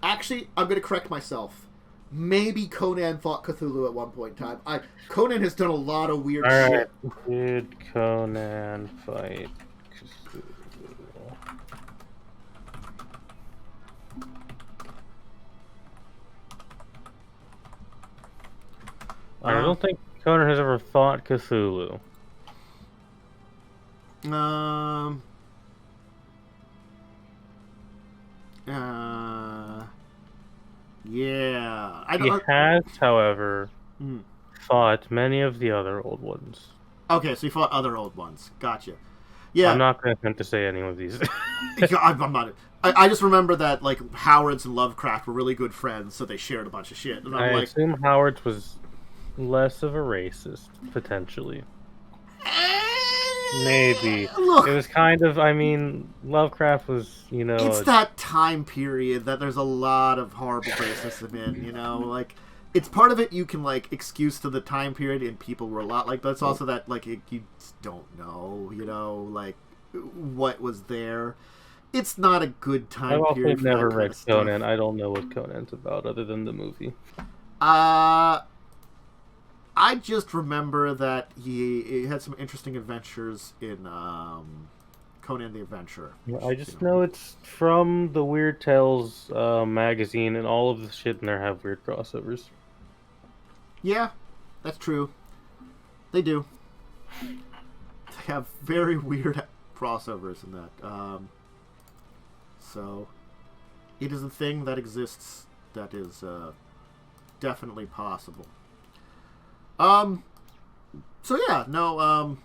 actually, I'm going to correct myself. maybe Conan fought Cthulhu at one point in time. Conan has done a lot of weird All shit. right. Did Conan fight Cthulhu? I don't think Conan has ever fought Cthulhu. Yeah. He has, however, fought many of the other old ones. Okay, so he fought other old ones. Gotcha. Yeah. I'm not going to attempt to say any of these. I'm not. I just remember that like Howard's and Lovecraft were really good friends, so they shared a bunch of shit. And I assume Howard's was less of a racist, potentially. Maybe. Look, it was kind of, I mean, Lovecraft was, it's that time period that there's a lot of horrible racism in, like, it's part of it you can, like, excuse to the time period and people were a lot like, but it's also that, like, you don't know, like, what was there. It's not a good time period. I've never read Conan. I don't know what Conan's about other than the movie. I just remember that he had some interesting adventures in Conan the Adventurer. I just know it's from the Weird Tales magazine, and all of the shit in there have weird crossovers. Yeah, that's true. They do. They have very weird crossovers in that. So, it is a thing that exists that is definitely possible. So yeah, no,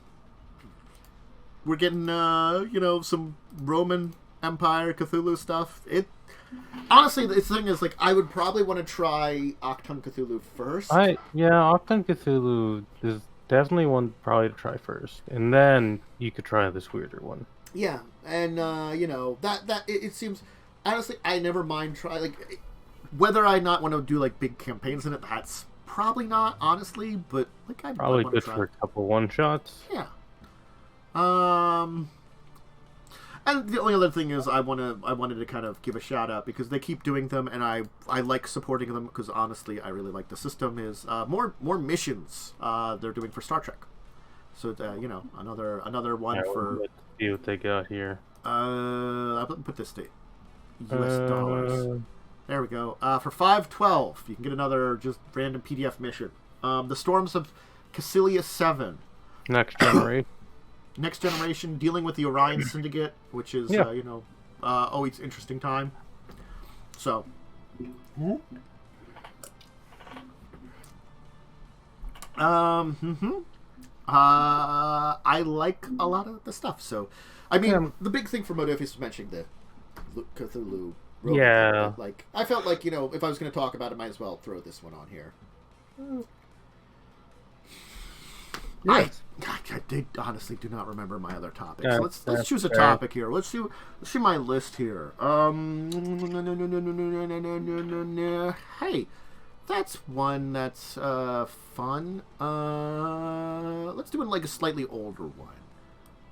we're getting, some Roman Empire Cthulhu stuff. Honestly, the thing is, like, I would probably want to try Octum Cthulhu first. Octum Cthulhu is definitely one probably to try first, and then you could try this weirder one. Yeah, and, it seems, honestly, I never mind like, whether I not want to do, like, big campaigns in it, that's probably not, honestly, but like I probably good for a couple one-shots. Yeah. And the only other thing is I wanted to kind of give a shout out because they keep doing them, and I like supporting them because honestly I really like the system. Is more missions they're doing for Star Trek. So another one for. Let's see what they got here. I'll put this to U.S. dollars. There we go. For $5.12, you can get another just random PDF mission. The Storms of Cassilia 7. Next Generation. Next Generation, dealing with the Orion Syndicate, which is, always interesting time. So. I like a lot of the stuff. So, I mean, the big thing for Modiphius was mentioning the Cthulhu. Yeah. Like, I felt like, if I was going to talk about it, I might as well throw this one on here. Yes. I honestly do not remember my other topics. So let's choose a topic here. Let's see my list here. Hey, that's one that's fun. Let's do it like a slightly older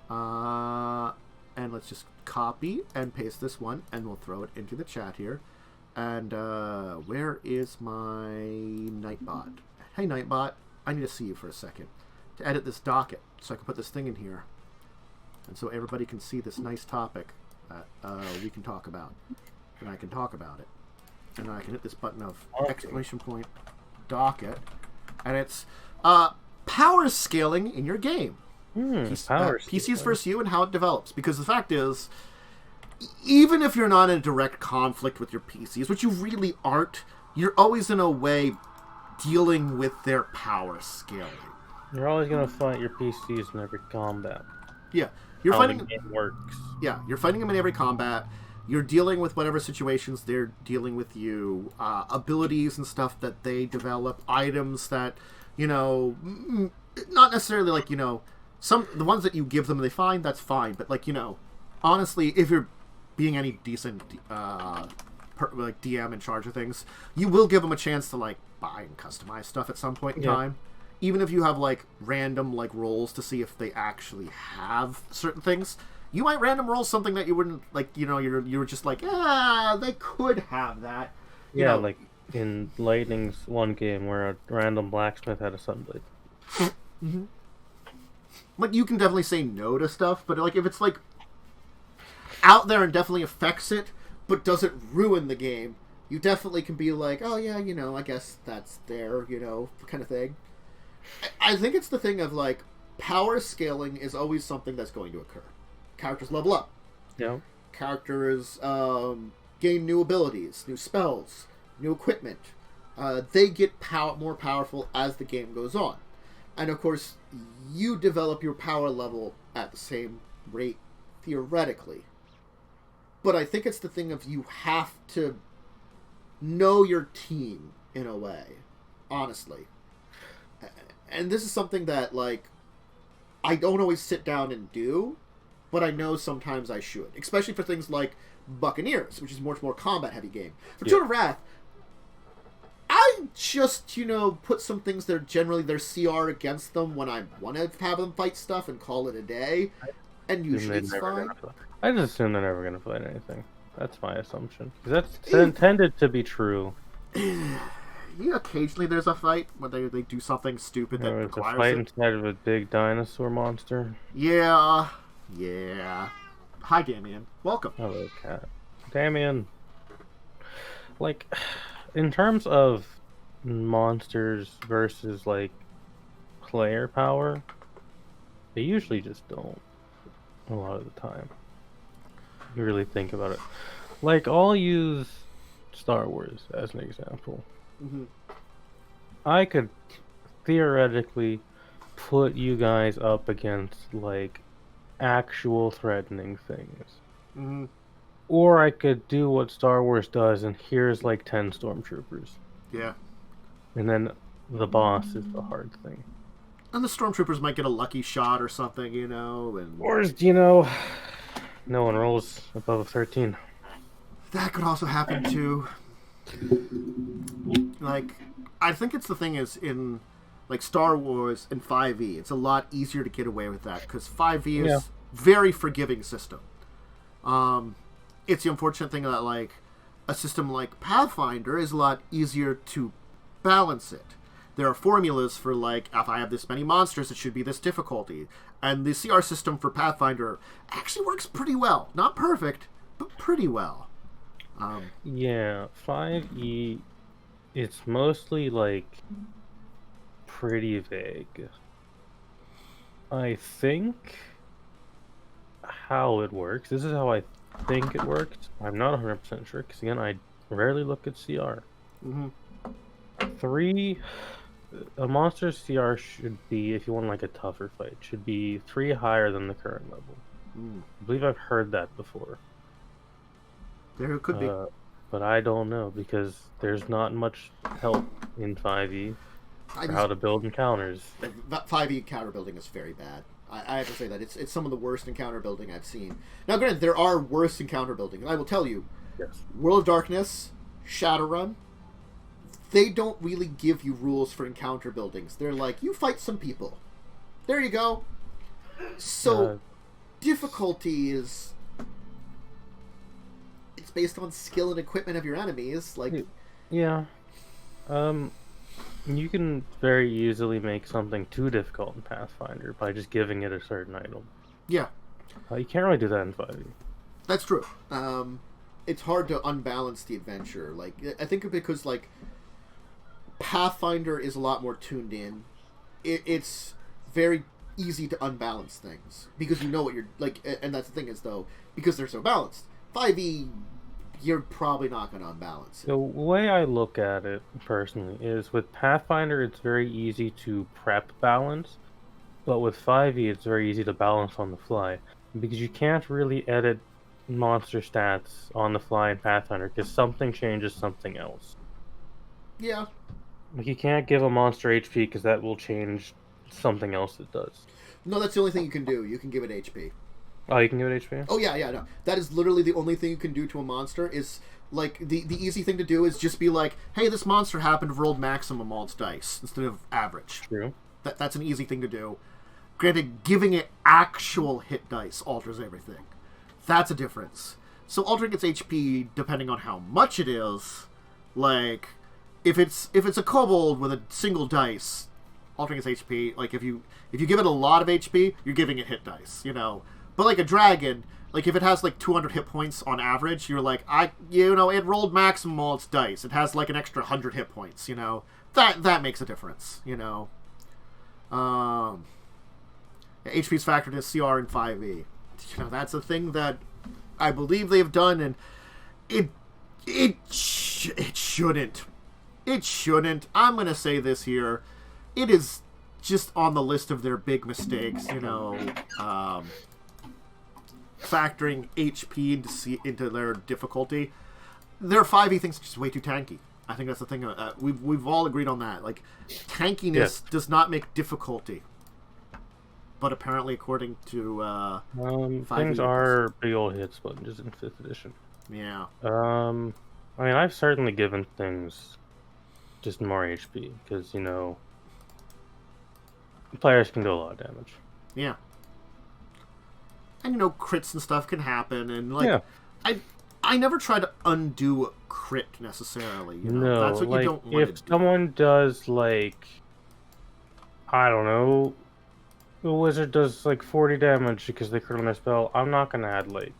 one. And let's just copy and paste this one, and we'll throw it into the chat here. And where is my Nightbot? Hey, Nightbot, I need to see you for a second to edit this docket so I can put this thing in here. And so everybody can see this nice topic that we can talk about. And I can talk about it. And I can hit this button of exclamation point docket. And it's power scaling in your game. PCs Vs You and how it develops. Because the fact is, even if you're not in direct conflict with your PCs, which you really aren't, you're always in a way dealing with their power scaling. You're always going to fight your PCs in every combat. Yeah. You're fighting the game works. Yeah, you're fighting them in every combat. You're dealing with whatever situations they're dealing with you. Abilities and stuff that they develop. Items that, not necessarily like, the ones that you give them they find, that's fine. But like, honestly, if you're being any decent like DM in charge of things, you will give them a chance to like buy and customize stuff at some point in time. Even if you have like random like rolls to see if they actually have certain things, you might random roll something that you wouldn't like. You were just like, they could have that. You know, like in Lightning's one game where a random blacksmith had a sunblade. Mm-hmm. Like, you can definitely say no to stuff, but like if it's like out there and definitely affects it, but doesn't ruin the game, you definitely can be like, oh yeah, I guess that's there, kind of thing. I think it's the thing of like power scaling is always something that's going to occur. Characters level up. Yeah. Characters gain new abilities, new spells, new equipment. They get more powerful as the game goes on. And of course, you develop your power level at the same rate, theoretically. But I think it's the thing of you have to know your team in a way, honestly. And this is something that, like, I don't always sit down and do, but I know sometimes I should. Especially for things like Buccaneers, which is much more combat-heavy game. For Children of Wrath, I just, put some things that are generally their CR against them when I want to have them fight stuff and call it a day. And usually it's fine. I just assume they're never going to fight anything. That's my assumption. Because that's intended to be true. Occasionally there's a fight when they do something stupid that requires a fight inside of a big dinosaur monster. Yeah. Hi, Damien. Welcome. Hello, cat. Damien. Like, in terms of monsters versus, like, player power, they usually just don't. A lot of the time. You really think about it. Like, I'll use Star Wars as an example. Mm-hmm. I could theoretically put you guys up against, like, actual threatening things. Mm-hmm. Or I could do what Star Wars does, and here's, like, 10 stormtroopers. Yeah. And then the boss is the hard thing. And the stormtroopers might get a lucky shot or something, and... Or, no one rolls above a 13. That could also happen, too. Like, I think it's the thing is in, like, Star Wars and 5e, it's a lot easier to get away with that, because 5e is very forgiving system. It's the unfortunate thing that, like, a system like Pathfinder is a lot easier to balance it. There are formulas for, like, if I have this many monsters, it should be this difficulty. And the CR system for Pathfinder actually works pretty well. Not perfect, but pretty well. 5e, it's mostly, like, pretty vague. I think how it works, this is how I think it worked. I'm not 100% sure, because, again, I rarely look at CR. Mm-hmm. A monster's CR should be, if you want like a tougher fight, should be 3 higher than the current level. I believe I've heard that before. There could be. But I don't know, because there's not much help in 5e for how to build encounters. 5e encounter building is very bad. I have to say that. It's some of the worst encounter building I've seen. Now, granted, there are worse encounter building. And I will tell you, World of Darkness, Shadowrun, they don't really give you rules for encounter buildings. They're like, you fight some people. There you go. So, difficulty is... It's based on skill and equipment of your enemies. Like, yeah. You can very easily make something too difficult in Pathfinder by just giving it a certain item. Yeah. You can't really do that in 5e. That's true. It's hard to unbalance the adventure. Like, I think because, like, Pathfinder is a lot more tuned in. It's very easy to unbalance things because you know what you're like, and that's the thing is though, because they're so balanced. 5e, you're probably not going to unbalance it. The way I look at it personally is with Pathfinder, it's very easy to prep balance, but with 5e, it's very easy to balance on the fly because you can't really edit monster stats on the fly in Pathfinder because something changes something else. Yeah. Like, you can't give a monster HP because that will change something else it does. No, that's the only thing you can do. You can give it HP. Oh, you can give it HP? Oh, yeah, no. That is literally the only thing you can do to a monster is, like, the easy thing to do is just be like, hey, this monster happened to roll maximum on its dice instead of average. True. That's an easy thing to do. Granted, giving it actual hit dice alters everything. That's a difference. So altering its HP, depending on how much it is, like... if it's a kobold with a single dice altering its HP, like if you give it a lot of HP, you're giving it hit dice, you know. But like a dragon, like if it has like 200 hit points on average, you're like, it rolled maximum all its dice. It has like an extra 100 hit points, you know. That makes a difference, you know. HP's factored in CR and 5e. You know, that's a thing that I believe they've done, and it shouldn't. It shouldn't. I'm gonna say this here. It is just on the list of their big mistakes, you know. Factoring HP into their difficulty. Their 5e thing's just way too tanky. I think that's the thing. We've all agreed on that. Like, tankiness does not make difficulty. But apparently, according to things are big old hit sponges in 5th edition. Yeah. I mean, I've certainly given things just more HP because, you know, players can do a lot of damage. Yeah. And, you know, crits and stuff can happen, and like, I never try to undo a crit necessarily. You know? No, that's what like, you don't want to do. if someone does, like, I don't know, the wizard does like 40 damage because they crit on their spell, I'm not gonna add like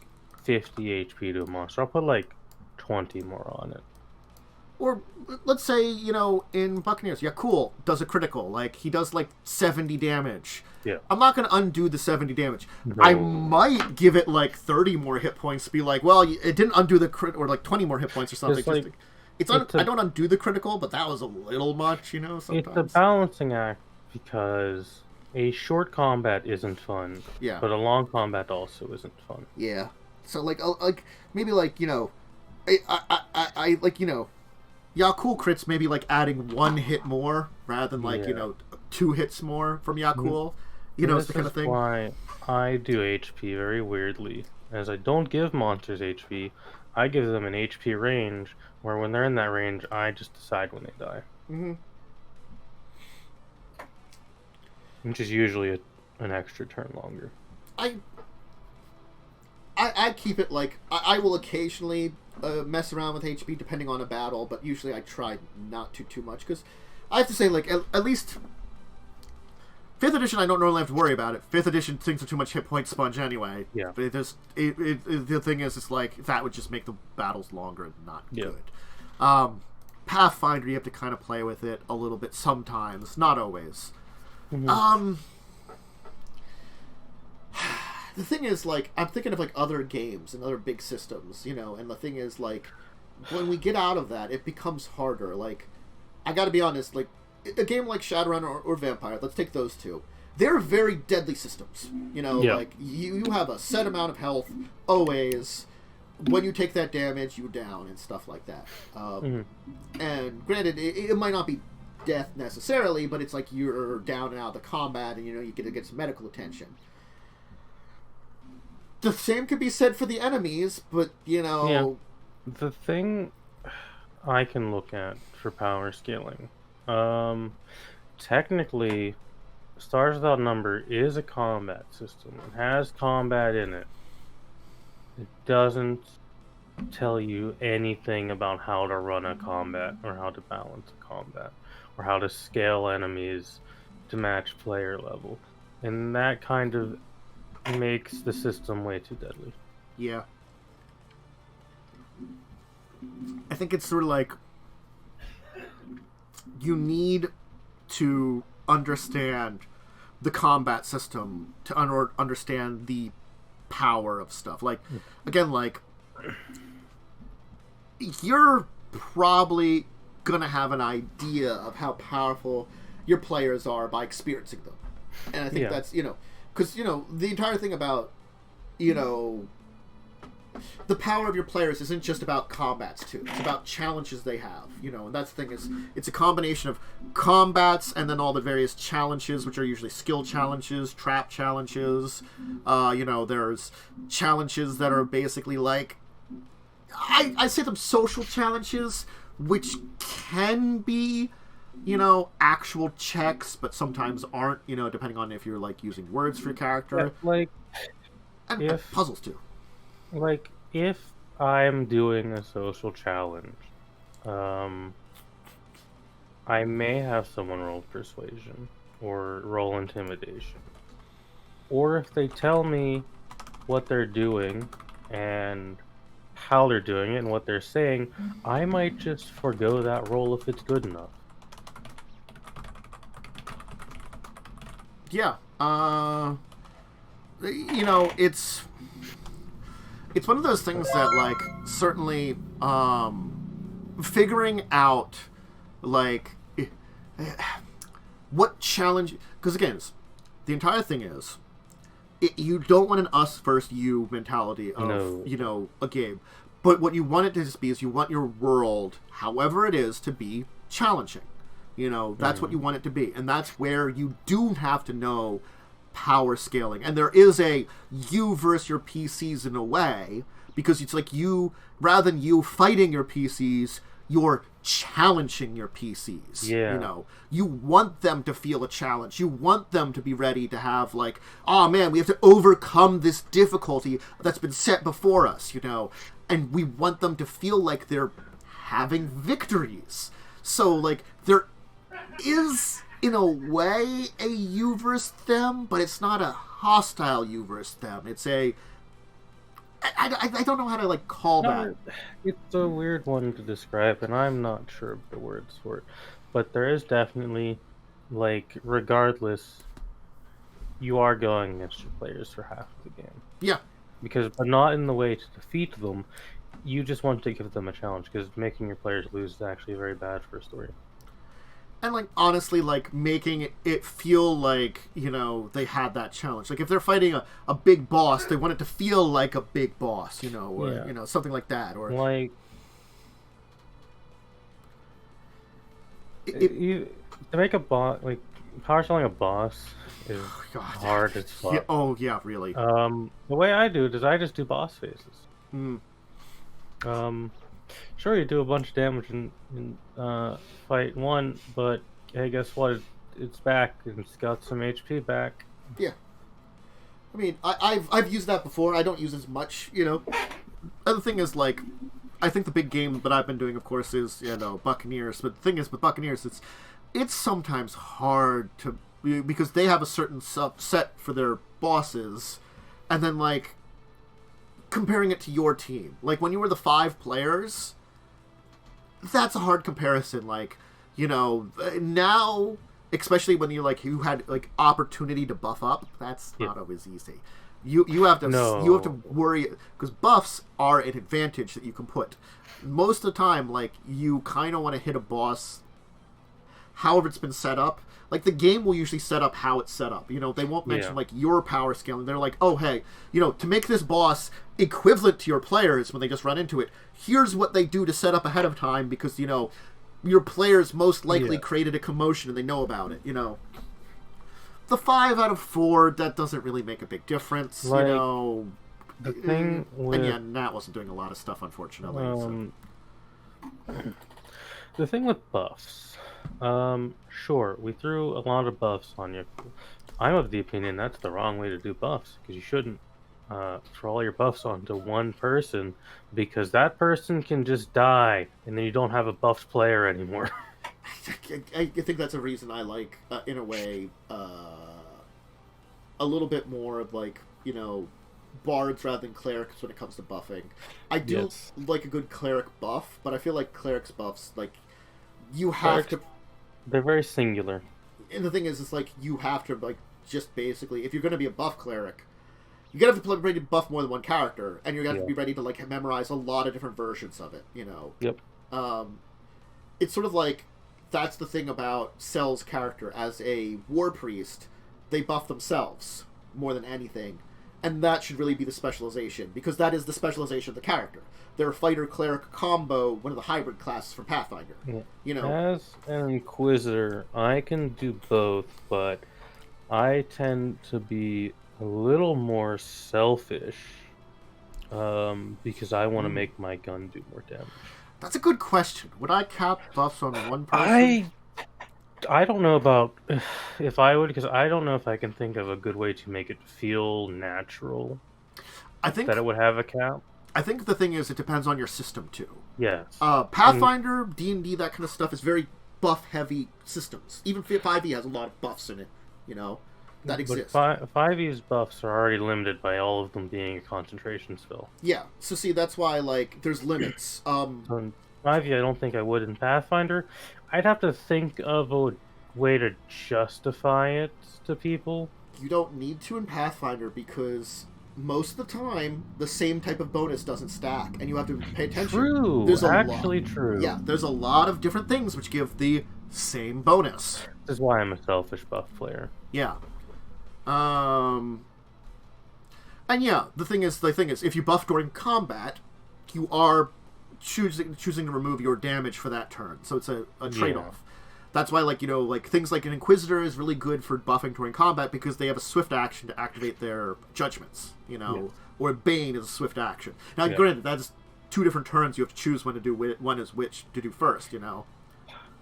50 HP to a monster. I'll put like 20 more on it. Or let's say, you know, in Buccaneers, cool, does a critical. Like, he does like 70 damage. Yeah. I'm not going to undo the 70 damage. No. I might give it like 30 more hit points to be like, well, it didn't undo the crit, or like 20 more hit points or something. Like, I don't undo the critical, but that was a little much, you know, sometimes. It's a balancing act because a short combat isn't fun. Yeah. But a long combat also isn't fun. Yeah. So like maybe like, you know, I like, you know, Yakul crits maybe like adding 1 hit more rather than like, you know, 2 hits more from Yakul. You know, it's the kind of thing. Why I do HP very weirdly. As I don't give monsters HP, I give them an HP range where when they're in that range, I just decide when they die. Mm-hmm. Which is usually an extra turn longer. I keep it like I will occasionally mess around with HP depending on a battle, but usually I try not to too much because I have to say, like, at least 5th edition I don't normally have to worry about it. 5th edition things are too much hit point sponge anyway. Yeah. The thing is, it's like that would just make the battles longer and not good. Pathfinder, you have to kind of play with it a little bit sometimes, not always. Mm-hmm. The thing is, like, I'm thinking of like other games and other big systems, you know, and the thing is, like, when we get out of that, it becomes harder. Like, I gotta be honest, like, a game like Shadowrun or Vampire, let's take those two. They're very deadly systems, you know, like, you have a set amount of health, always. When you take that damage, you're down and stuff like that. And granted, it might not be death necessarily, but it's like you're down and out of the combat, and, you know, you get some medical attention. The same could be said for the enemies, but, you know... Yeah. The thing I can look at for power scaling, technically, Stars Without Number is a combat system. It has combat in it. It doesn't tell you anything about how to run a combat, or how to balance a combat, or how to scale enemies to match player level. And that kind of makes the system way too deadly. Yeah. I think it's sort of like you need to understand the combat system to understand the power of stuff. Like, again, like, you're probably gonna have an idea of how powerful your players are by experiencing them. And I think that's, you know, because, you know, the entire thing about, you know, the power of your players isn't just about combats, too. It's about challenges they have, you know, and that's the thing is, it's a combination of combats and then all the various challenges, which are usually skill challenges, trap challenges. You know, there's challenges that are basically like, I say them social challenges, which can be, you know, actual checks, but sometimes aren't, you know, depending on if you're, like, using words for your character. Yeah, like, and puzzles, too. Like, if I'm doing a social challenge, I may have someone roll persuasion or roll intimidation. Or if they tell me what they're doing and how they're doing it and what they're saying, I might just forego that roll if it's good enough. Yeah. It's one of those things that, like, certainly, figuring out, like, what challenge... Because, again, the entire thing is, you don't want an us versus you mentality of, a game. But what you want it to just be is you want your world, however it is, to be challenging. That's what you want it to be. And that's where you do have to know power scaling. And there is a you versus your PCs in a way, because it's like rather than you fighting your PCs, you're challenging your PCs. Yeah. You want them to feel a challenge. You want them to be ready to have, like, oh man, we have to overcome this difficulty that's been set before us, and we want them to feel like they're having victories. So, like, there is, in a way, a you versus them, but it's not a hostile you versus them. It's a... I don't know how to, like, call that. It's a weird one to describe, and I'm not sure of the words for it. But there is definitely, like, regardless, you are going against your players for half of the game. Yeah. But not in the way to defeat them. You just want to give them a challenge, because making your players lose is actually very bad for a story. And, like, honestly, like, making it feel like, they had that challenge. Like, if they're fighting a big boss, they want it to feel like a big boss, or, something like that. Or, like, to make a boss, like, power scaling a boss is hard as fuck. Yeah, really. The way I do it is I just do boss phases. Sure, you do a bunch of damage in fight one, but hey, guess what? It's back, and it's got some HP back. Yeah. I mean, I've used that before. I don't use as much, Other thing is, like, I think the big game that I've been doing, of course, is, Buccaneers. But the thing is, with Buccaneers, it's sometimes hard to... Because they have a certain set for their bosses, and then, like, comparing it to your team. Like, when you were the 5 players, that's a hard comparison. Like, now, especially when you had, like, opportunity to buff up, that's not always easy. You have to worry, because buffs are an advantage that you can put. Most of the time, like, you kind of want to hit a boss however it's been set up. Like, the game will usually set up how it's set up. They won't mention, like, your power scaling. They're like, oh, hey, to make this boss equivalent to your players when they just run into it, here's what they do to set up ahead of time, because, your players most likely created a commotion and they know about it, The 5 out of 4, that doesn't really make a big difference, like, The thing with... And yeah, Nat wasn't doing a lot of stuff, unfortunately. The thing with buffs... sure, we threw a lot of buffs on you. I'm of the opinion that's the wrong way to do buffs, because you shouldn't throw all your buffs onto one person, because that person can just die, and then you don't have a buffed player anymore. I think that's a reason I like, in a way, a little bit more of, like, bards rather than clerics when it comes to buffing. I do like a good cleric buff, but I feel like clerics buffs, like, you have to... They're very singular. And the thing is, it's like, you have to, like, just basically, if you're going to be a buff cleric, you're going to have to be ready to buff more than one character, and you're going to have to be ready to, like, memorize a lot of different versions of it, Yep. It's sort of like, that's the thing about Cell's character. As a war priest, they buff themselves more than anything, and that should really be the specialization, because that is the specialization of the character. They're a fighter-cleric combo, one of the hybrid classes from Pathfinder. Yeah. As an Inquisitor, I can do both, but I tend to be a little more selfish, because I want to make my gun do more damage. That's a good question. Would I cap buffs on one person? I don't know about if I would, because I don't know if I can think of a good way to make it feel natural. I think that it would have a cap. I think the thing is, it depends on your system too. Yes. Pathfinder, D&D, that kind of stuff is very buff-heavy systems. Even 5e has a lot of buffs in it, that exist. But 5e's buffs are already limited by all of them being a concentration spell. Yeah, so see, that's why, there's limits. So in 5e, I don't think I would. In Pathfinder, I'd have to think of a way to justify it to people. You don't need to in Pathfinder because most of the time the same type of bonus doesn't stack, and you have to pay attention. True, true. Yeah, there's a lot of different things which give the same bonus. This is why I'm a selfish buff player. Yeah. And yeah, the thing is, if you buff during combat, you are choosing to remove your damage for that turn, so it's a trade-off. That's why, things like an Inquisitor is really good for buffing during combat because they have a swift action to activate their judgments, or Bane is a swift action. Now, granted, that's 2 different turns. You have to choose when to do one is which to do first,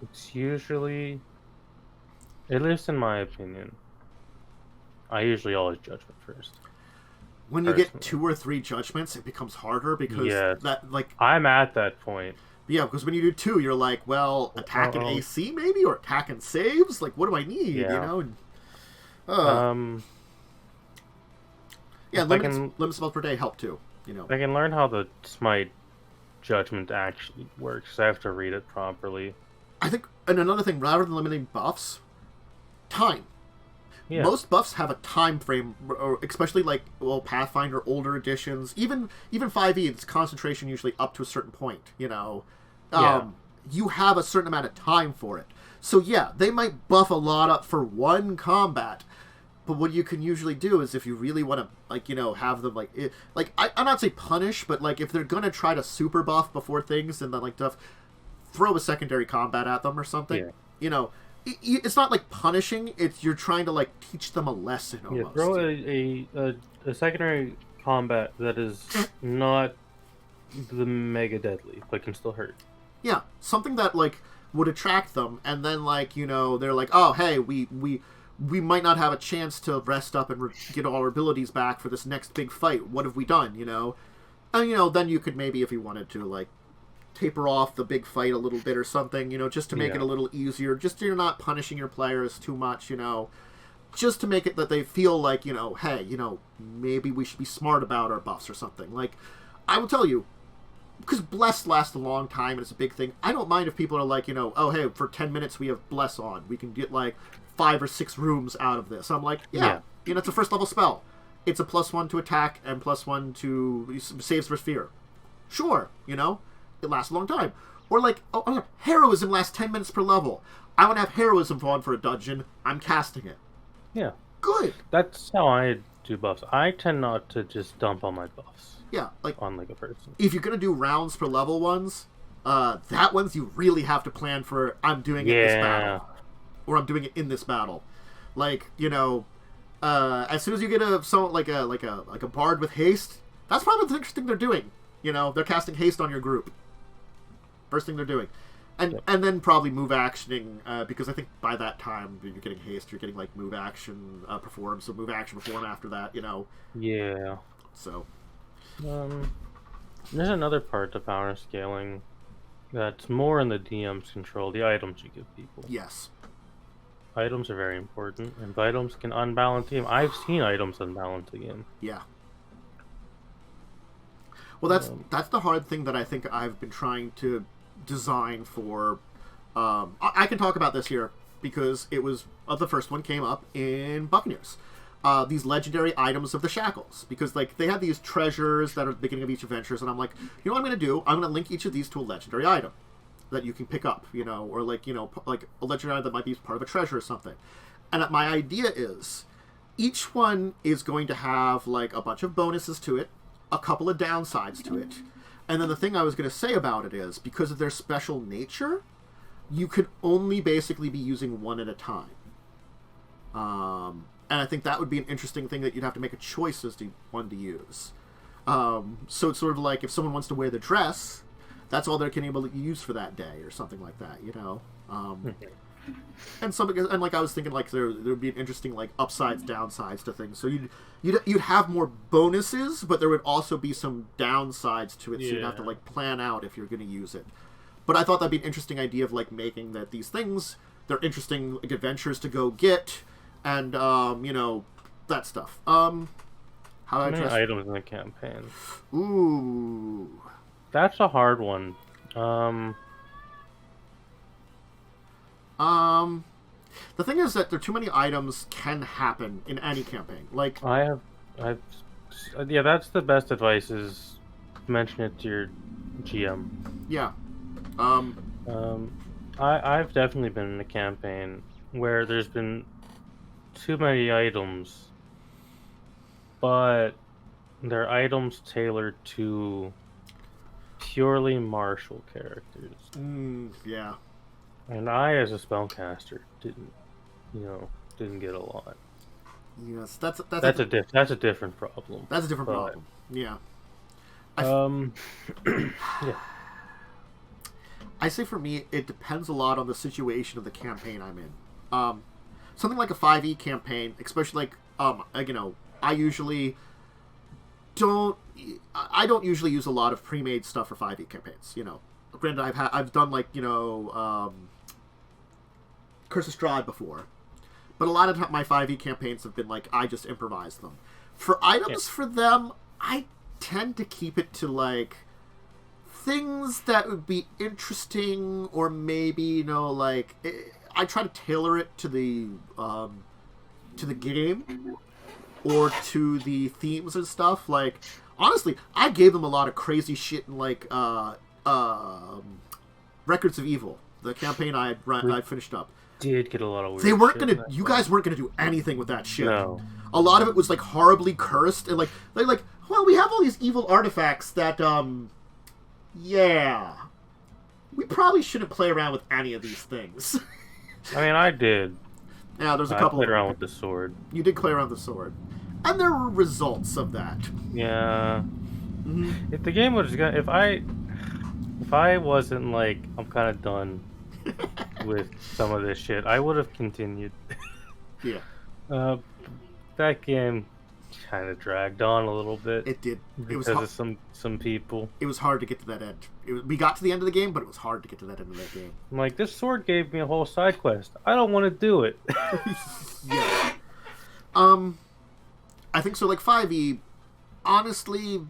It's usually, at least in my opinion, I usually always judgment first. When you get 2 or 3 judgments, it becomes harder because I'm at that point. Yeah, because when you do 2, you're like, well, attack and AC maybe, or attack and saves. Like, what do I need? Yeah. Limit spells per day help too. I can learn how the smite judgment actually works. I have to read it properly. I think, and another thing, rather than limiting buffs, time. Yeah. Most buffs have a time frame, or especially Pathfinder, older editions, even 5e, it's concentration usually up to a certain point, You have a certain amount of time for it. So yeah, they might buff a lot up for one combat, but what you can usually do is if you really want to, have them, I'm not say punish, but if they're going to try to super buff before things and then throw a secondary combat at them or something, it's not like punishing. It's you're trying to teach them a lesson almost. Yeah, throw a secondary combat that is not the mega deadly, but can still hurt. Yeah, something that would attract them, and then they're like, oh hey, we might not have a chance to rest up and get all our abilities back for this next big fight. What have we done? And then you could maybe, if you wanted to, taper off the big fight a little bit or something, just to make it a little easier, just so you're not punishing your players too much, just to make it that they feel hey, maybe we should be smart about our buffs or something. I will tell you, because Bless lasts a long time and it's a big thing, I don't mind if people are oh hey, for 10 minutes we have Bless on, we can get 5 or 6 rooms out of this. I'm it's a first level spell, it's a +1 to attack and +1 to saves for fear, sure, it lasts a long time. Or heroism lasts 10 minutes per level. I want to have heroism on for a dungeon. I'm casting it. Yeah. Good. That's how I do buffs. I tend not to just dump all my buffs. Yeah, on a person. If you're gonna do rounds per level ones, that ones you really have to plan for. I'm doing it in this battle, or I'm doing it in this battle. As soon as you get a bard with haste, that's probably the next thing they're doing. They're casting haste on your group. First thing they're doing. And then probably move actioning, because I think by that time you're getting haste, you're getting move action perform, so move action perform after that, Yeah. So. There's another part to power scaling that's more in the DM's control, the items you give people. Yes. Items are very important, and items can unbalance a game. I've seen items unbalance a game. Yeah. Well, that's the hard thing that I think I've been trying to design for. I can talk about this here because it was the first one came up in Buccaneers. These legendary items of the shackles, because they have these treasures that are at the beginning of each adventures, and I'm like, what I'm going to do? I'm going to link each of these to a legendary item that you can pick up, or a legendary item that might be part of a treasure or something. And my idea is each one is going to have a bunch of bonuses to it, a couple of downsides to it. And then the thing I was going to say about it is, because of their special nature, you could only basically be using one at a time. And I think that would be an interesting thing that you'd have to make a choice as to one to use. So it's sort of if someone wants to wear the dress, that's all they're going to be able to use for that day or something like that, And I was thinking there would be an interesting upsides, downsides to things. So you'd have more bonuses, but there would also be some downsides to it. So you'd have to plan out if you're going to use it. But I thought that'd be an interesting idea of like making that these things, they're interesting like, adventures to go get, and that stuff. How many items in the campaign? Ooh, that's a hard one. The thing is that there are too many items can happen in any campaign. Like yeah, that's the best advice is mention it to your GM. Yeah. I've definitely been in a campaign where there's been too many items, but they're items tailored to purely martial characters. Yeah. And I, as a spellcaster, didn't get a lot. Yes, that's a different problem. That's a different problem. Yeah. Yeah. I say for me, it depends a lot on the situation of the campaign I'm in. Something like a 5e campaign, especially I usually don't. I don't usually use a lot of pre-made stuff for 5e campaigns. Granted, I've done Curse of Strahd before, but a lot of my 5e campaigns have been like I just improvise them. For items for them, I tend to keep it to like things that would be interesting, or maybe I try to tailor it to the game or to the themes and stuff. Like honestly, I gave them a lot of crazy shit in Records of Evil, the campaign I finished up. Did get a lot of weird. They weren't gonna. You guys weren't gonna do anything with that shit. No. A lot of it was like horribly cursed and well, we have all these evil artifacts that yeah, we probably shouldn't play around with any of these things. I mean, I did. Yeah, there's a couple. I played around with the sword. You did play around with the sword, and there were results of that. Yeah. Mm-hmm. If the game was gonna, if I wasn't like I'm kind of done with some of this shit, I would have continued. Yeah. That game kind of dragged on a little bit. It did. Because of some people. It was hard to get to that end. We got to the end of the game, but it was hard to get to that end of that game. I'm like, this sword gave me a whole side quest. I don't want to do it. Yeah. I think so. Like 5e, honestly,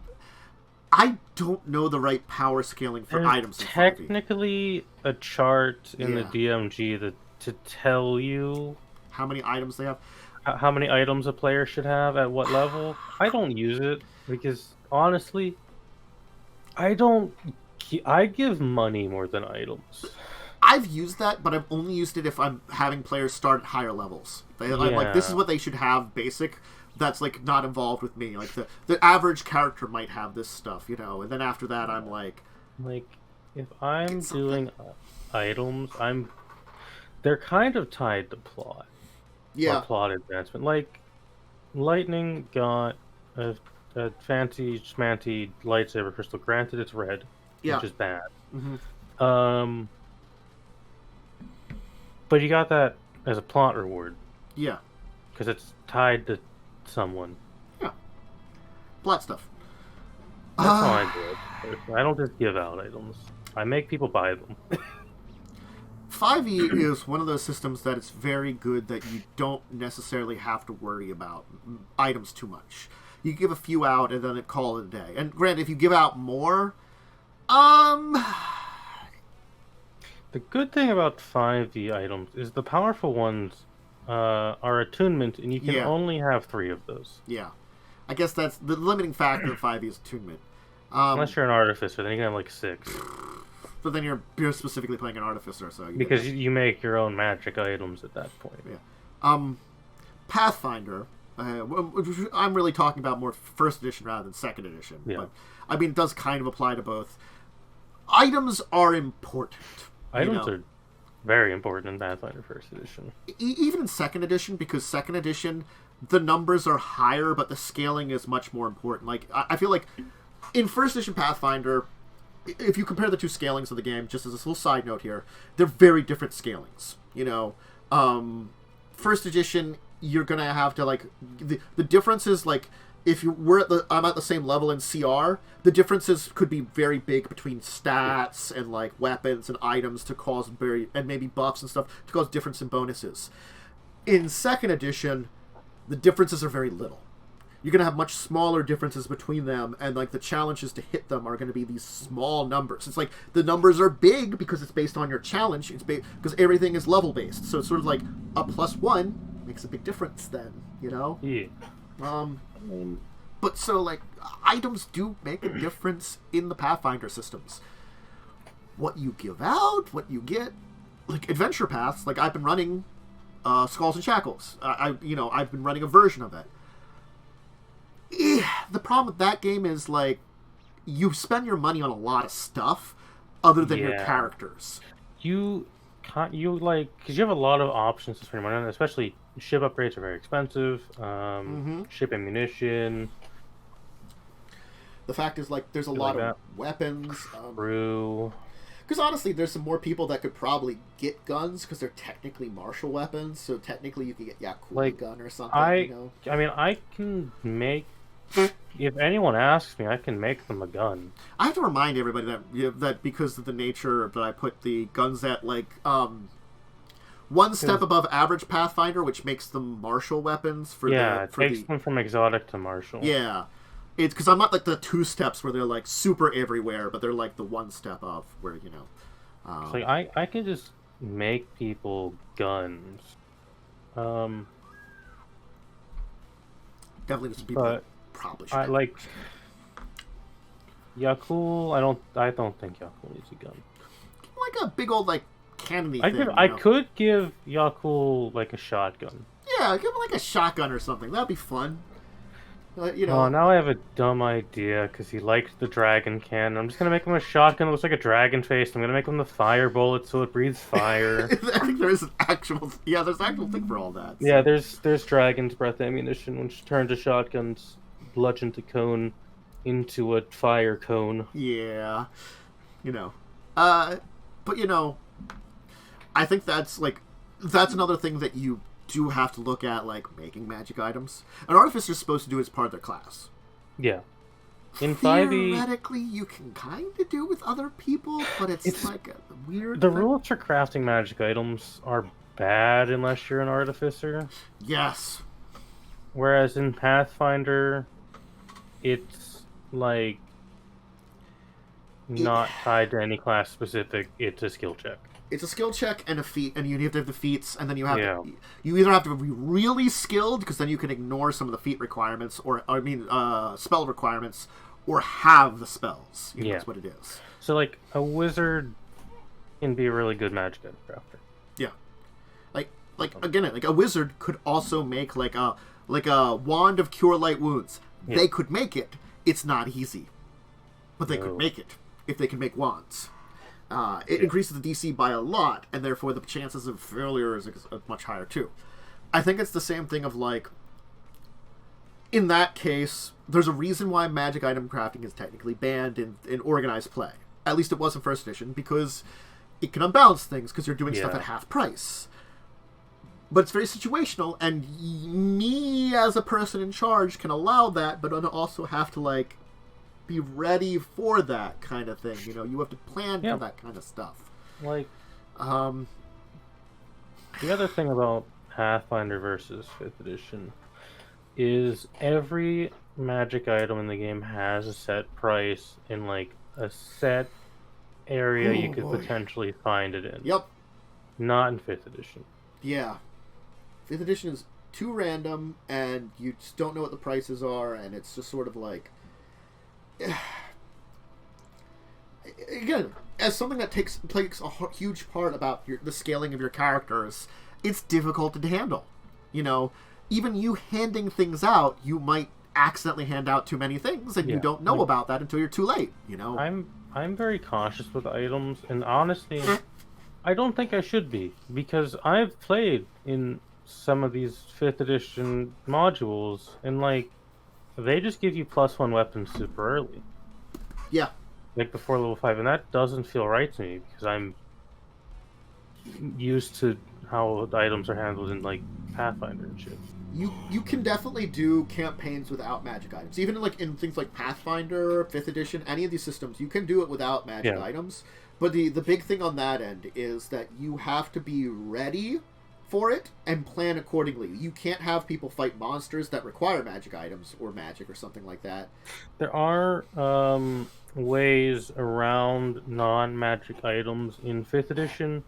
I don't know the right power scaling for items in 5e. Technically, a chart in the DMG to tell you how many items they have. How many items a player should have at what level. I don't use it because honestly, I give money more than items. I've used that, but I've only used it if I'm having players start at higher levels. I'm like, this is what they should have basic. That's like not involved with me. Like the average character might have this stuff, and then after that I'm like if I'm doing items, they're kind of tied to plot. Yeah. Or plot advancement. Like Lightning got a fancy schmancy lightsaber crystal. Granted, it's red, which is bad. Mm-hmm. But you got that as a plot reward. Yeah. Because it's tied to someone. Yeah. Plot stuff. That's how I do it. I don't just give out items. I make people buy them. 5e is one of those systems that it's very good that you don't necessarily have to worry about items too much. You give a few out and then call it a day. And granted, if you give out more, the good thing about 5e items is the powerful ones are attunement, and you can only have 3 of those. Yeah. I guess that's the limiting factor of 5e is attunement. Unless you're an artificer, then you can have like 6. But then you're specifically playing an artificer, so because you make your own magic items at that point. Yeah. Pathfinder. I'm really talking about more first edition rather than second edition. Yeah. But I mean, it does kind of apply to both. Items are important. Items are very important in Pathfinder first edition. Even in second edition, because second edition, the numbers are higher, but the scaling is much more important. Like I feel like in first edition Pathfinder, if you compare the two scalings of the game, just as a little side note here, they're very different scalings. First edition, you're gonna have to the difference is like if I'm at the same level in CR, the differences could be very big between stats and like weapons and items to cause and maybe buffs and stuff to cause difference in bonuses. In second edition, the differences are very little. You're going to have much smaller differences between them, and like the challenges to hit them are going to be these small numbers. It's like the numbers are big because it's based on your challenge. It's because everything is level based, so it's sort of like a +1 makes a big difference. Then Yeah. But so like items do make a difference in the Pathfinder systems. What you give out, what you get, like adventure paths. Like I've been running Skulls and Shackles. I've been running a version of it. The problem with that game is like you spend your money on a lot of stuff other than your characters. You like because you have a lot of options to spend your money on, especially ship upgrades are very expensive. Ship ammunition. The fact is, like, there's a lot of weapons. True. Because honestly, there's some more people that could probably get guns because they're technically martial weapons. So technically, you could get Yakuza gun or something. I mean, I can make. If anyone asks me, I can make them a gun. I have to remind everybody that because of the nature that I put the guns at like one step above average Pathfinder, which makes them martial weapons it takes them from exotic to martial. Yeah. It's because I'm not like the 2 steps where they're like super everywhere, but they're like the 1 step of where like I can just make people guns. Definitely there's some people that probably should. I like Yakul. I don't think Yakul needs a gun. Like a big old like cannon-y thing. I could give Yakul like a shotgun. Yeah, give him like a shotgun or something. That'd be fun. Oh, now I have a dumb idea because he liked the dragon cannon. I'm just gonna make him a shotgun that looks like a dragon face. I'm gonna make him the fire bullet so it breathes fire. I think there's an actual thing for all that. So. Yeah, there's dragon's breath ammunition, which turns a shotgun's bludgeon to cone into a fire cone. Yeah, but I think that's another thing that you do have to look at, like making magic items. An artificer is supposed to do as part of their class. Yeah. In 5e, theoretically, you can kind of do with other people, but it's like a weird. The rules for crafting magic items are bad unless you're an artificer. Yes. Whereas in Pathfinder, it's like not tied to any class specific. It's a skill check. It's a skill check and a feat, and you have to have the feats, and then you have you either have to be really skilled, because then you can ignore some of the feat requirements, spell requirements, or have the spells. That's what it is. So, like, a wizard can be a really good magic item crafter. Yeah. Again, a wizard could also make, like a wand of cure light wounds. Yeah. They could make it. It's not easy. But they could make it, if they can make wands. It increases the DC by a lot, and therefore the chances of failure is much higher too. I think it's the same thing of like, in that case, there's a reason why magic item crafting is technically banned in organized play. At least it was in first edition, because it can unbalance things because you're doing stuff at half price. But it's very situational, and me as a person in charge can allow that, but also have to like be ready for that kind of thing. You have to plan for that kind of stuff. Like, the other thing about Pathfinder versus 5th edition is every magic item in the game has a set price in like a set area you could potentially find it in. Yep. Not in 5th edition. Yeah. 5th edition is too random, and you just don't know what the prices are, and it's just sort of like, again, as something that takes a huge part about the scaling of your characters, it's difficult to handle. Even you handing things out, you might accidentally hand out too many things, and you don't know about that until you're too late. I'm very cautious with items, and honestly, I don't think I should be, because I've played in some of these 5th edition modules, and like, they just give you +1 weapons super early. Yeah. Like before level 5, and that doesn't feel right to me, because I'm used to how the items are handled in like Pathfinder and shit. you can definitely do campaigns without magic items. Even like in things like Pathfinder, 5th edition, any of these systems, you can do it without magic items. But the big thing on that end is that you have to be ready for it and plan accordingly. You can't have people fight monsters that require magic items or magic or something like that. There are ways around non-magic items in 5th edition,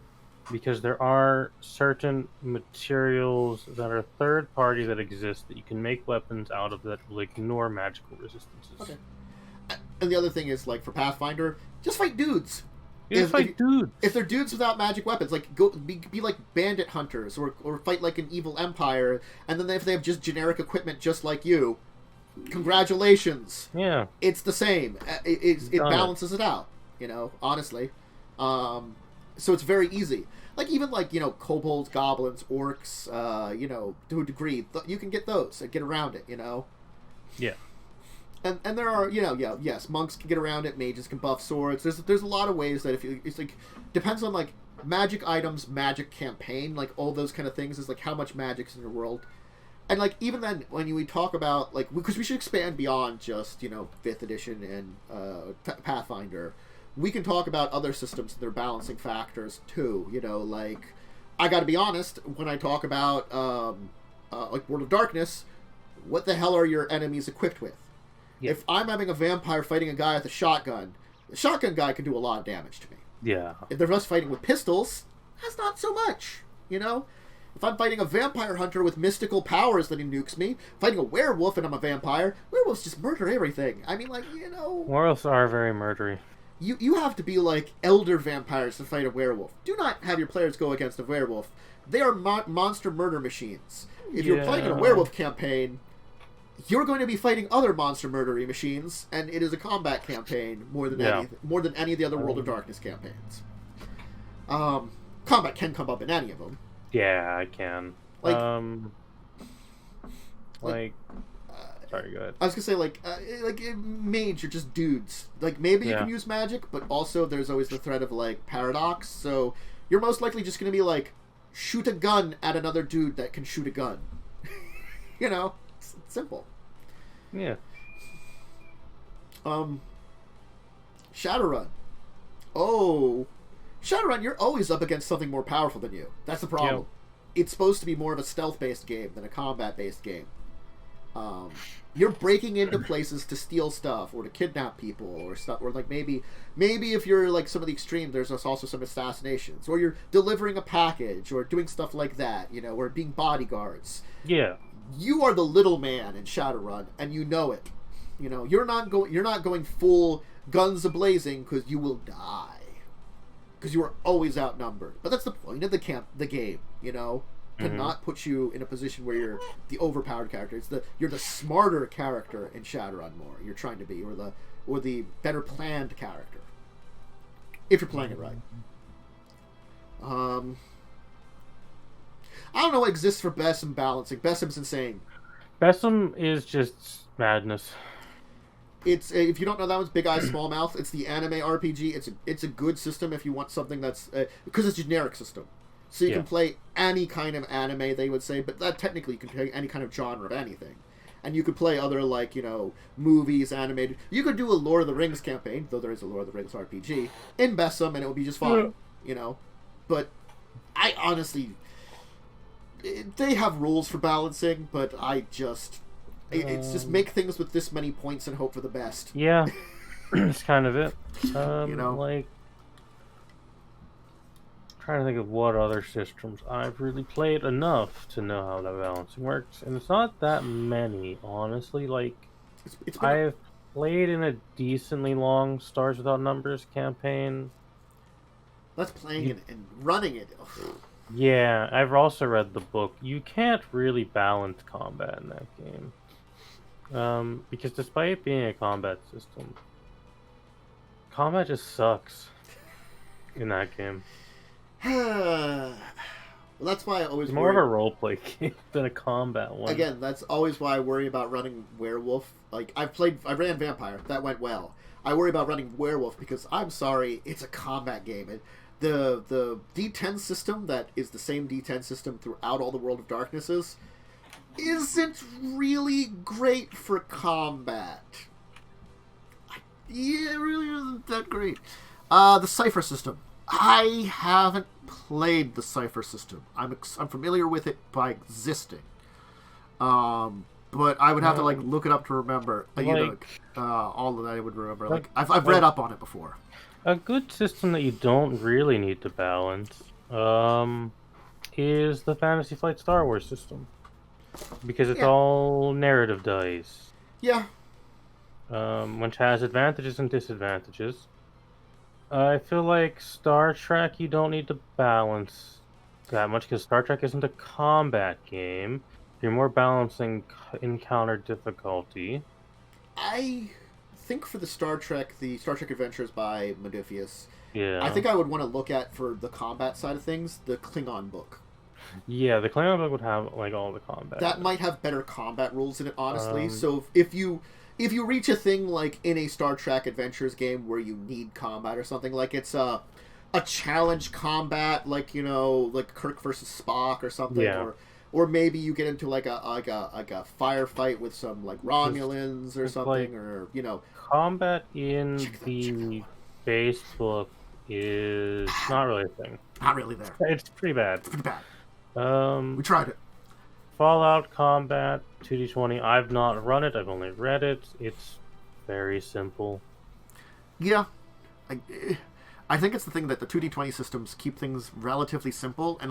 because there are certain materials that are third party that exist that you can make weapons out of that will ignore magical resistances. Okay. And the other thing is, like, for Pathfinder, just fight dudes. Dudes. If they're dudes without magic weapons, like, go be like bandit hunters, or fight like an evil empire, and then if they have just generic equipment just like you, congratulations. Yeah. It's the same. It balances it out, honestly. So it's very easy. Like, even like, kobolds, goblins, orcs, to a degree, you can get those and get around it, Yeah. And there are, yes, monks can get around it, mages can buff swords. There's a lot of ways that it's like, depends on like magic items, magic campaign, like all those kind of things is like how much magic's in your world. And like even then when we talk about like, because we should expand beyond just, 5th edition and Pathfinder, we can talk about other systems and their balancing factors too, like I got to be honest, when I talk about like World of Darkness, what the hell are your enemies equipped with? Yeah. If I'm having a vampire fighting a guy with a shotgun, the shotgun guy can do a lot of damage to me. Yeah. If they're just fighting with pistols, that's not so much, If I'm fighting a vampire hunter with mystical powers that he nukes me, fighting a werewolf and I'm a vampire, werewolves just murder everything. I mean, like, Werewolves are very murdery. You have to be like elder vampires to fight a werewolf. Do not have your players go against a werewolf. They are monster murder machines. If you're playing in a werewolf campaign, you're going to be fighting other monster murdery machines, and it is a combat campaign more than any of the other World of Darkness campaigns. Combat can come up in any of them. Yeah, I can. Sorry, go ahead. I was gonna say like mage are just dudes. Like maybe you can use magic, but also there's always the threat of like paradox. So you're most likely just gonna be like shoot a gun at another dude that can shoot a gun. It's simple. Yeah. Shadowrun. Oh, Shadowrun, you're always up against something more powerful than you. That's the problem. Yep. It's supposed to be more of a stealth-based game than a combat-based game. You're breaking into places to steal stuff or to kidnap people or stuff, or like maybe if you're like some of the extreme, there's also some assassinations, or you're delivering a package or doing stuff like that, or being bodyguards. Yeah. You are the little man in Shadowrun, and you know it. You're not going full guns a-blazing because you will die. Because you are always outnumbered. But that's the point of the game, to not put you in a position where you're the overpowered character. You're the smarter character in Shadowrun more. You're trying to be, or the better planned character, if you're playing it right. I don't know what exists for Besom balancing. Besom's insane. Besom is just madness. It's if you don't know that one's Big Eye Small Mouth. It's the anime RPG. It's a good system if you want something that's because it's a generic system. So you can play any kind of anime, they would say, but that technically you can play any kind of genre of anything. And you could play other, like, movies, animated. You could do a Lord of the Rings campaign, though there is a Lord of the Rings RPG, in Besom, and it would be just fine, But I honestly... They have rules for balancing, but it's just make things with this many points and hope for the best. Yeah, that's kind of it. Trying to think of what other systems I've really played enough to know how that balancing works, and it's not that many, honestly. Like, I've played in a decently long Stars Without Numbers campaign. That's playing and running it. Ugh. Yeah, I've also read the book. You can't really balance combat in that game. Because despite it being a combat system, combat just sucks in that game. Well, that's why I always it's more of a roleplay game than a combat one. Again, that's always why I worry about running werewolf. Like, I ran vampire. That went well. I worry about running werewolf because, I'm sorry, it's a combat game. The D10 system that is the same D10 system throughout all the World of Darknesses, isn't really great for combat. Yeah, it really isn't that great. The Cypher system. I haven't played the Cypher system. I'm familiar with it by existing. But I would have to look it up to remember. All that I would remember. I've read up on it before. A good system that you don't really need to balance is the Fantasy Flight Star Wars system, because it's all narrative dice. Yeah. Which has advantages and disadvantages. I feel like Star Trek you don't need to balance that much, because Star Trek isn't a combat game. You're more balancing encounter difficulty. I think for the Star Trek Adventures by Modiphius, yeah, I think I would want to look at, for the combat side of things, the Klingon book. Yeah, the Klingon book would have all the combat. That might have better combat rules in it, honestly. So if you reach a thing like in a Star Trek Adventures game where you need combat or something, like it's a challenge combat, like Kirk versus Spock or something, or maybe you get into like a firefight with some Romulans or something, or combat in the base book is not really a thing. Not really there. It's pretty bad. It's pretty bad. We tried it. Fallout combat 2d20. I've not run it. I've only read it. It's very simple. Yeah, I think it's the thing that the 2d20 systems keep things relatively simple, and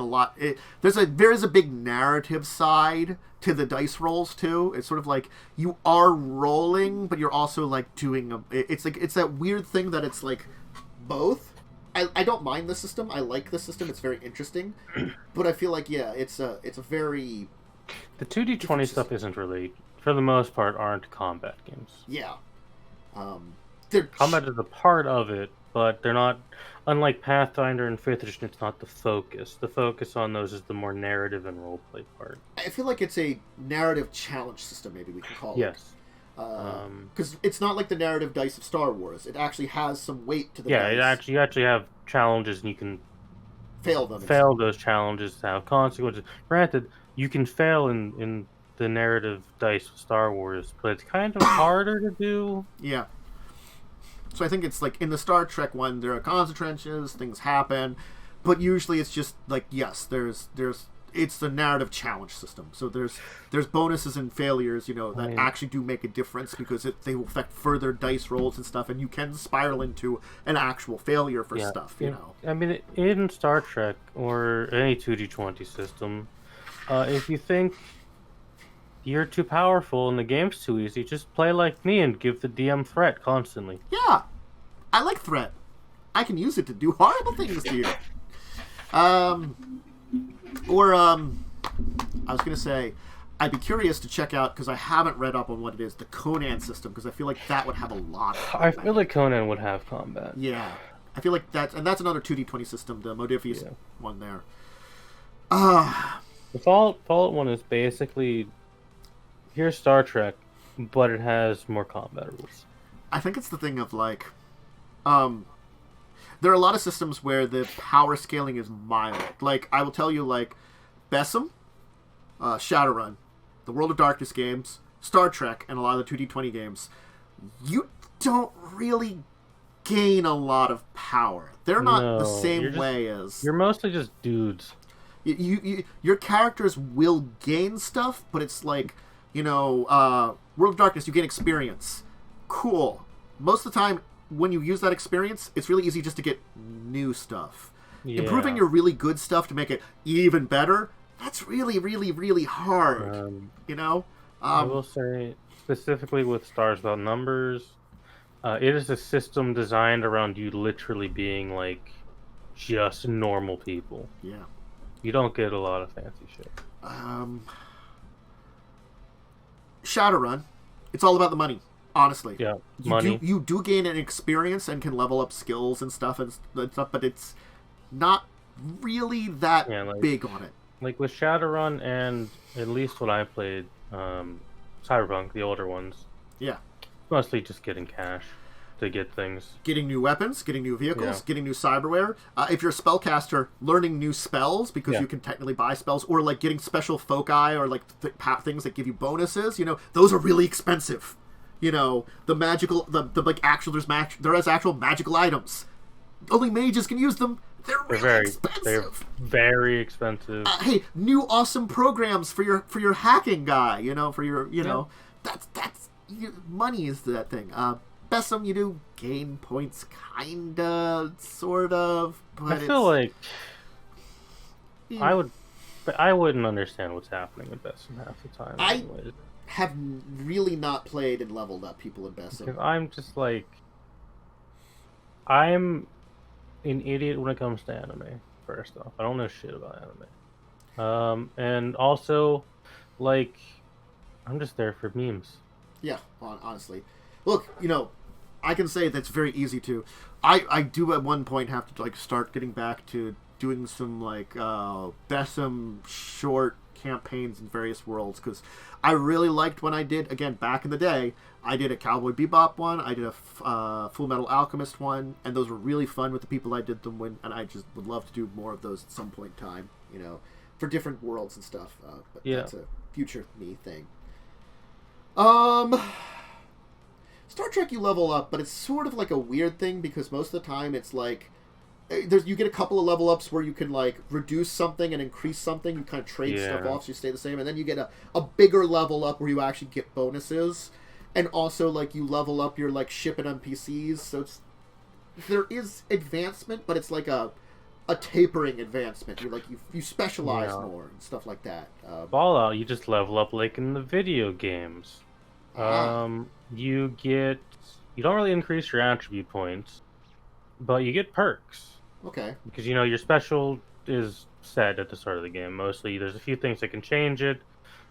there is a big narrative side to the dice rolls too. It's sort of like you are rolling, but you're also doing it's that weird thing that it's both. I don't mind the system. I like the system. It's very interesting, but I feel like it's a very. The 2d20 stuff isn't really, for the most part, aren't combat games. Yeah. Combat is a part of it, but they're not, unlike Pathfinder and 5th edition, it's not the focus. The focus on those is the more narrative and roleplay part. I feel like it's a narrative challenge system, maybe we can call it. Yes. Because it's not like the narrative dice of Star Wars. It actually has some weight to the dice. You actually have challenges, and you can fail them. Fail those challenges to have consequences. Granted, you can fail in the narrative dice of Star Wars, but it's kind of harder to do. Yeah. So I think it's in the Star Trek one, there are consequences, things happen, but usually it's just it's the narrative challenge system. So there's bonuses and failures, that actually do make a difference, because they will affect further dice rolls and stuff, and you can spiral into an actual failure for stuff. I mean, in Star Trek or any 2d20 system, if you think you're too powerful and the game's too easy, just play like me and give the DM threat constantly. Yeah, I like threat. I can use it to do horrible things to you. I was going to say, I'd be curious to check out, because I haven't read up on what it is, the Conan system, because I feel like that would have a lot of combat. I feel like Conan would have combat. Yeah. I feel like that's another 2d20 system, the Modiphius one there. The Fallout one is basically, here's Star Trek, but it has more combat rules. I think it's the thing of there are a lot of systems where the power scaling is mild. I will tell you, Besom, Shadowrun, the World of Darkness games, Star Trek, and a lot of the 2d20 games, you don't really gain a lot of power. They're not the same way as... You're mostly just dudes. Your characters will gain stuff, but it's World of Darkness, you gain experience. Cool. Most of the time, when you use that experience, it's really easy just to get new stuff. Yeah. Improving your really good stuff to make it even better, that's really, really, really hard. I will say, specifically with Stars Without Numbers, it is a system designed around you literally being just normal people. Yeah. You don't get a lot of fancy shit. Shadowrun, it's all about the money. Honestly, money. You do gain an experience and can level up skills and stuff, but it's not really that big on it. With Shadowrun and at least what I played, Cyberpunk, the older ones. Yeah, mostly just getting cash. to get things. Getting new weapons, getting new vehicles, Yeah. getting new cyberware. If you're a spellcaster, learning new spells because you can technically buy spells, or like getting special foci or like things that give you bonuses. Those are really expensive. The magical, the like actual there is actual magical items. Only mages can use them. They're really expensive. They're very expensive. Hey, new awesome programs for your hacking guy. For your that's money is that thing. Besum, you do gain points, kinda, sort of. But I feel like I wouldn't understand what's happening with Besum half the time. Anyways. Have really not played and leveled up people in Besum. I'm just like, I'm an idiot when it comes to anime. First off, I don't know shit about anime. And also, like, I'm just there for memes. Yeah, honestly. Look, I can say that's very easy to. I do at one point have to like start getting back to doing some like Besum short campaigns in various worlds, because I really liked when I did, again, back in the day, I did a Cowboy Bebop one, I did a Full Metal Alchemist one, and those were really fun with the people I did them with, and I just would love to do more of those at some point in time, for different worlds and stuff, but that's a future me thing. Star Trek you level up, but it's sort of like a weird thing, because most of the time it's like you get a couple of level ups where you can like reduce something and increase something. You kind of trade stuff off so you stay the same, and then you get a bigger level up where you actually get bonuses, and also like you level up your like ship and NPCs. So there is advancement, but it's like a tapering advancement. You're like you specialize more and stuff like that. Fallout, you just level up like in the video games. You don't really increase your attribute points, but you get perks. Okay. Because your special is set at the start of the game. Mostly, there's a few things that can change it.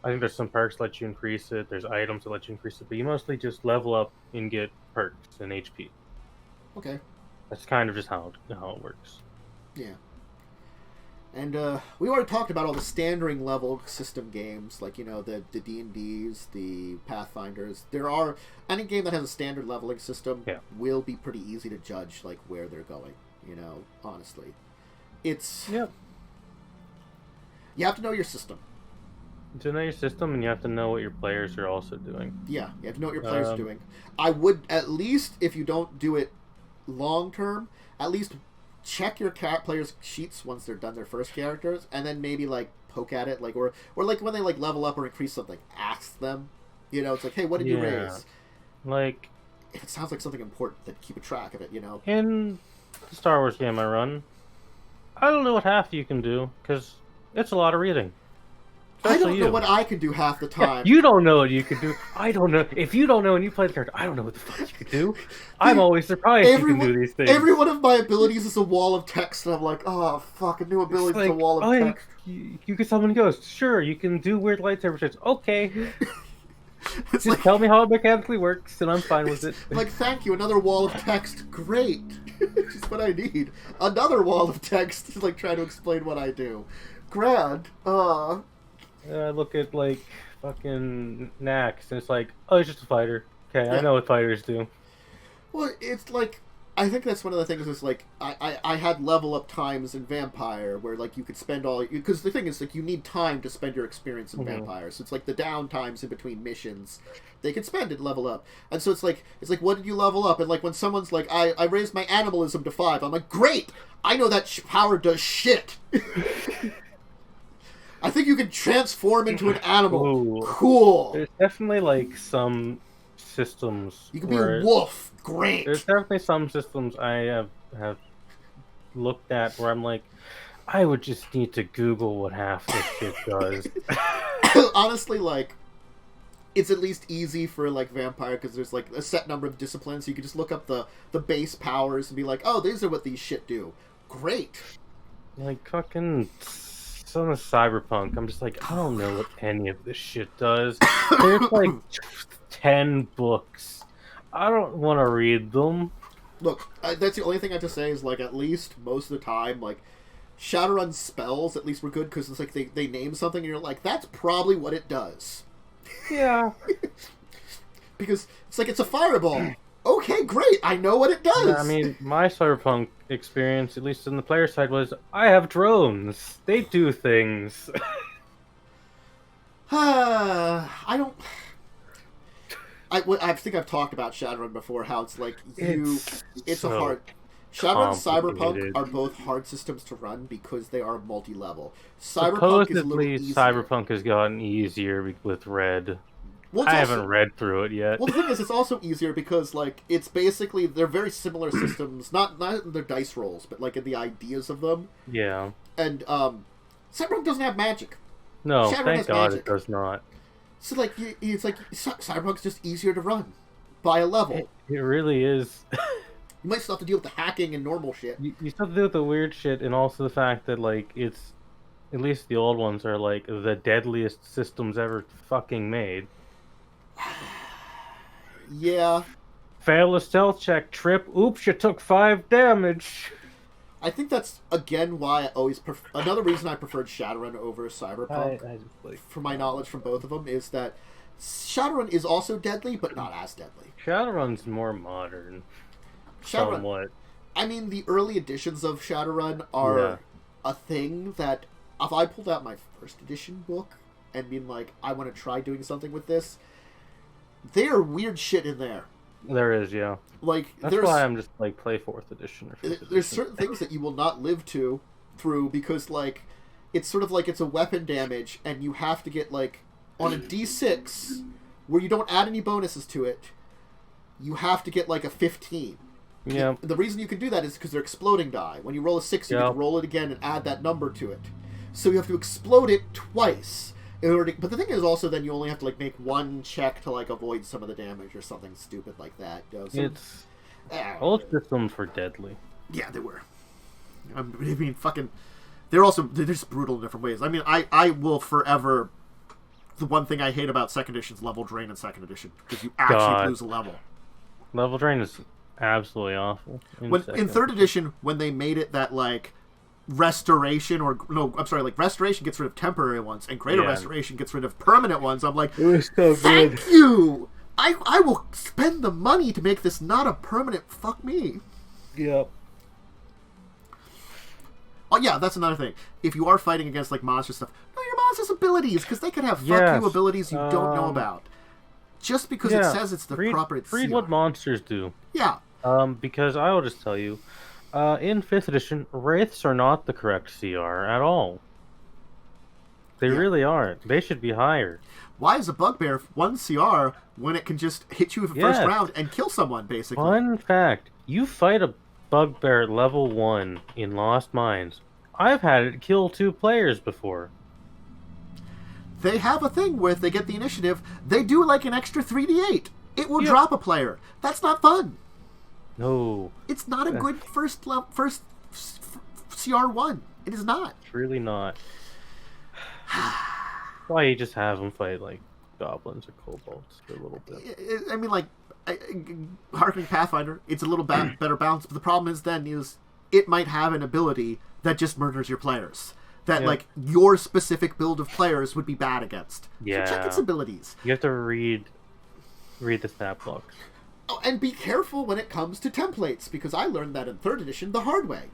I think there's some perks that let you increase it. There's items that let you increase it, but you mostly just level up and get perks and HP. Okay. That's kind of just how it works. Yeah. And we already talked about all the standarding level system games, like, the D&Ds, the Pathfinders. Any game that has a standard leveling system will be pretty easy to judge, like, where they're going, honestly. It's... Yep. You have to know your system. To know your system, and you have to know what your players are also doing. Yeah, you have to know what your players are doing. I would, at least, if you don't do it long-term, at least check your players' sheets once they're done their first characters, and then maybe like poke at it, like or like when they like level up or increase something, ask them. It's like, hey, what did you raise? Like, if it sounds like something important, then keep a track of it. In the Star Wars game I run, I don't know what half you can do because it's a lot of reading. I don't know what I can do half the time. You don't know what you can do. I don't know. If you don't know and you play the character, I don't know what the fuck you can do. I'm always surprised you can do these things. Every one of my abilities is a wall of text, and I'm like, oh, fuck, a new ability is a wall of text. You can summon ghosts. Sure, you can do weird lightsaber shits. Okay. Just tell me how it mechanically works, and I'm fine with it. Like, thank you, another wall of text. Great. Just what I need. Another wall of text to, like, try to explain what I do. Grand. I look at, like, fucking Nax, and it's like, oh, he's just a fighter. Okay, I know what fighters do. Well, it's like, I think that's one of the things is, like, I had level up times in Vampire where, like, you could spend because the thing is, like, you need time to spend your experience in Vampire. So it's like the down times in between missions, they could spend it level up. And so it's like, what did you level up? And, like, when someone's like, I raised my animalism to 5, I'm like, great! I know that power does shit! I think you can transform into an animal. Ooh. Cool. There's definitely like some systems. You can be a wolf. Great. There's definitely some systems I have looked at where I'm like, I would just need to Google what half this shit does. Honestly, like, it's at least easy for like Vampire because there's like a set number of disciplines. So you can just look up the base powers and be like, oh, these are what these shit do. Great. Like fucking. On a Cyberpunk, I'm just like, I don't know what any of this shit does. There's like 10 books. I don't want to read them. Look, that's the only thing I have to say is, like, at least most of the time, like, Shadowrun spells at least were good because it's like they name something and you're like, that's probably what it does. Yeah. Because it's like, it's a fireball. Okay, great. I know what it does. I mean, my Cyberpunk experience, at least on the player side, was I have drones. They do things. I don't. I think I've talked about Shadowrun before. How it's like it's so a hard. Shadowrun and Cyberpunk complicated. are both hard systems to run because they are multi-level. Cyberpunk is a little Supposedly, easier. Cyberpunk has gotten easier with Red. Well, I haven't read through it yet. Well, the thing is, it's also easier because like it's basically they're very similar systems, not in their dice rolls, but like in the ideas of them. Yeah. And Cyberpunk doesn't have magic. No, Shadowrun thank has God magic. it does not. So like it's like Cyberpunk's just easier to run by a level. It really is. You might still have to deal with the hacking and normal shit. You still have to deal with the weird shit, and also the fact that like it's, at least the old ones are like the deadliest systems ever fucking made. Yeah. Fail a stealth check, trip. Oops, you took 5 damage. I think that's again why I always another reason I preferred Shadowrun over Cyberpunk. I just like from my knowledge from both of them is that Shadowrun is also deadly, but not as deadly. Shadowrun's more modern. Shadowrun. Somewhat. I mean, the early editions of Shadowrun are a thing that if I pulled out my first edition book and been like, I want to try doing something with this, there are weird shit in there. There is, yeah. Like that's why I'm just like play 4th edition or 5th edition. There's certain things that you will not live through because like it's sort of like it's a weapon damage and you have to get like on a D6 where you don't add any bonuses to it, you have to get like a 15. Yeah. The reason you can do that is because they're exploding die. When you roll a 6, you can roll it again and add that number to it. So you have to explode it twice. But the thing is also then you only have to like make one check to like avoid some of the damage or something stupid like that. It's old systems were deadly. Yeah, they were. I mean, fucking. They're just brutal in different ways. I mean, I will forever. The one thing I hate about second edition is level drain in second edition because you actually lose a level. Level drain is absolutely awful. In third edition, when they made it that like restoration like restoration gets rid of temporary ones and greater restoration gets rid of permanent ones, I'm like, it was so thank good. you. I will spend the money to make this not a permanent. Fuck me. Yep. Oh yeah, that's another thing. If you are fighting against like monster stuff, know your monster's abilities because they could have fuck you abilities you don't know about. Just because it says it's the proper. Read what monsters do. Yeah. Because I will just tell you, in 5th edition, Wraiths are not the correct CR at all. They really aren't. They should be higher. Why is a bugbear 1 CR when it can just hit you with the first round and kill someone, basically? Fun fact, you fight a bugbear at level 1 in Lost Mines. I've had it kill 2 players before. They have a thing where if they get the initiative, they do like an extra 3d8. It will drop a player. That's not fun. No. It's not a good first CR1. It is not. It's really not. Why you just have them fight like goblins or kobolds for a little bit. I mean, like, Harkening Pathfinder, it's a little better balanced, but the problem is then is it might have an ability that just murders your players. That, like, your specific build of players would be bad against. Yeah. So check its abilities. You have to read the stat blocks. Oh, and be careful when it comes to templates, because I learned that in 3rd edition the hard way.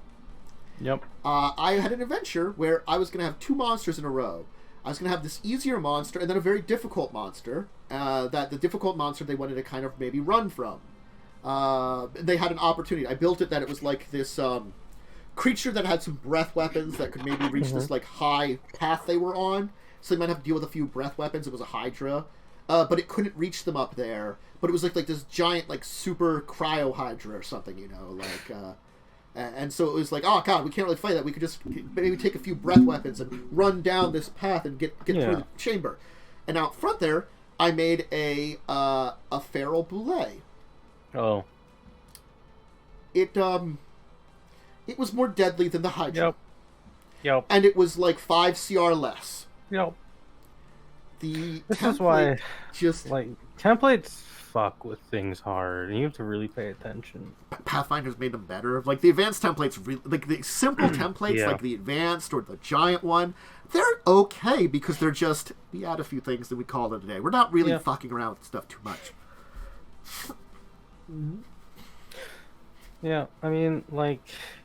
Yep. I had an adventure where I was going to have 2 monsters in a row. I was going to have this easier monster and then a very difficult monster. That the difficult monster they wanted to kind of maybe run from. They had an opportunity. I built it that it was like this creature that had some breath weapons that could maybe reach this like high path they were on. So they might have to deal with a few breath weapons. It was a Hydra. But it couldn't reach them up there. But it was like this giant, like, super cryo Hydra or something, you know, like, and so it was like, oh god, we can't really fight that. We could just maybe take a few breath weapons and run down this path and get through the chamber. And out front there, I made a feral boulet. Oh. It was more deadly than the Hydra. Yep. And it was like 5 CR less. Yep. This is why, just like, templates fuck with things hard, and you have to really pay attention. Pathfinder's made them better. Like, the advanced templates, like, the simple templates, like the advanced or the giant one, they're okay because they're just, we add a few things that we call it a day. We're not really fucking around with stuff too much. Yeah, I mean, like,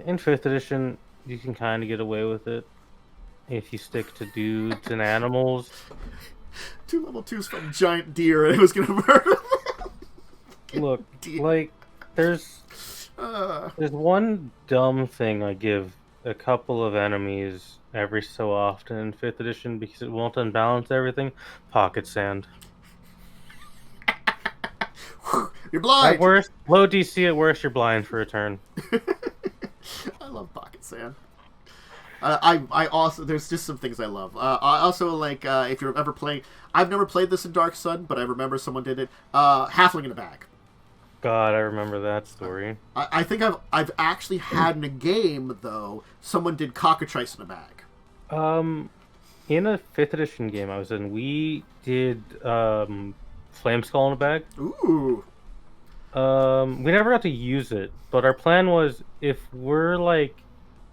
in 5th edition, you can kind of get away with it if you stick to dudes and animals. 2 level 2s from giant deer, and it was gonna murder them. Look, Deer. like, there's one dumb thing I give a couple of enemies every so often in 5th edition because it won't unbalance everything. Pocket sand. You're blind. At worst, low DC. At worst, you're blind for a turn. I love pocket sand. I also, there's just some things I love. I also like, if you're ever playing, I've never played this in Dark Sun, but I remember someone did it. Halfling in a bag. God, I remember that story. I think I've actually had in a game though. Someone did cockatrice in a bag. In a 5th edition game I was in, we did Flame Skull in a bag. Ooh. We never got to use it, but our plan was if we're like,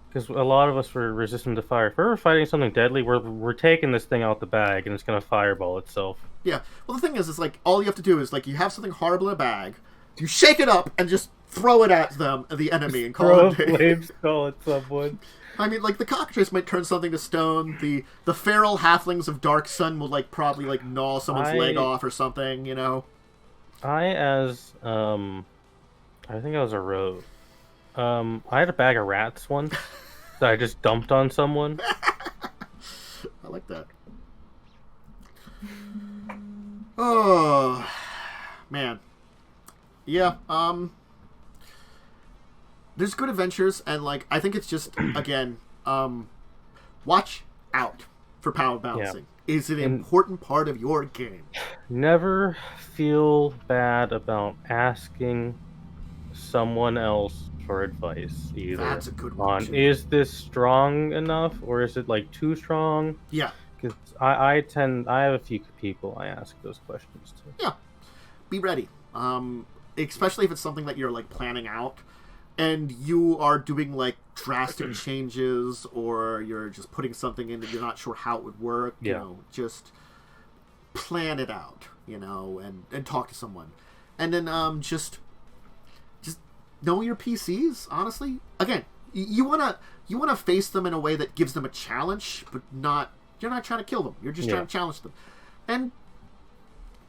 because a lot of us were resistant to fire. If we're fighting something deadly, we're taking this thing out the bag and it's gonna fireball itself. Yeah. Well, the thing is like all you have to do is like you have something horrible in a bag, you shake it up and just throw it at them, the enemy, and call it a day. Flame Skull at someone. I mean, like the cockatrice might turn something to stone. The feral halflings of Dark Sun will like probably like gnaw someone's leg off or something. You know. I think I was a rogue. I had a bag of rats once that I just dumped on someone. I like that. Oh, man. Yeah, there's good adventures, and, like, I think it's just, again, watch out for power balancing. Yeah. Is an important part of your game. Never feel bad about asking someone else for advice either. That's a good one, too. Is this strong enough, or is it like too strong? Yeah. Because I have a few people I ask those questions to. Yeah. Be ready. Especially if it's something that you're like planning out and you are doing like drastic changes, or you're just putting something in that you're not sure how it would work. You know, just plan it out, you know, and talk to someone. And then just know your PCs, honestly. Again, you wanna face them in a way that gives them a challenge, but you're not trying to kill them. You're just trying to challenge them. And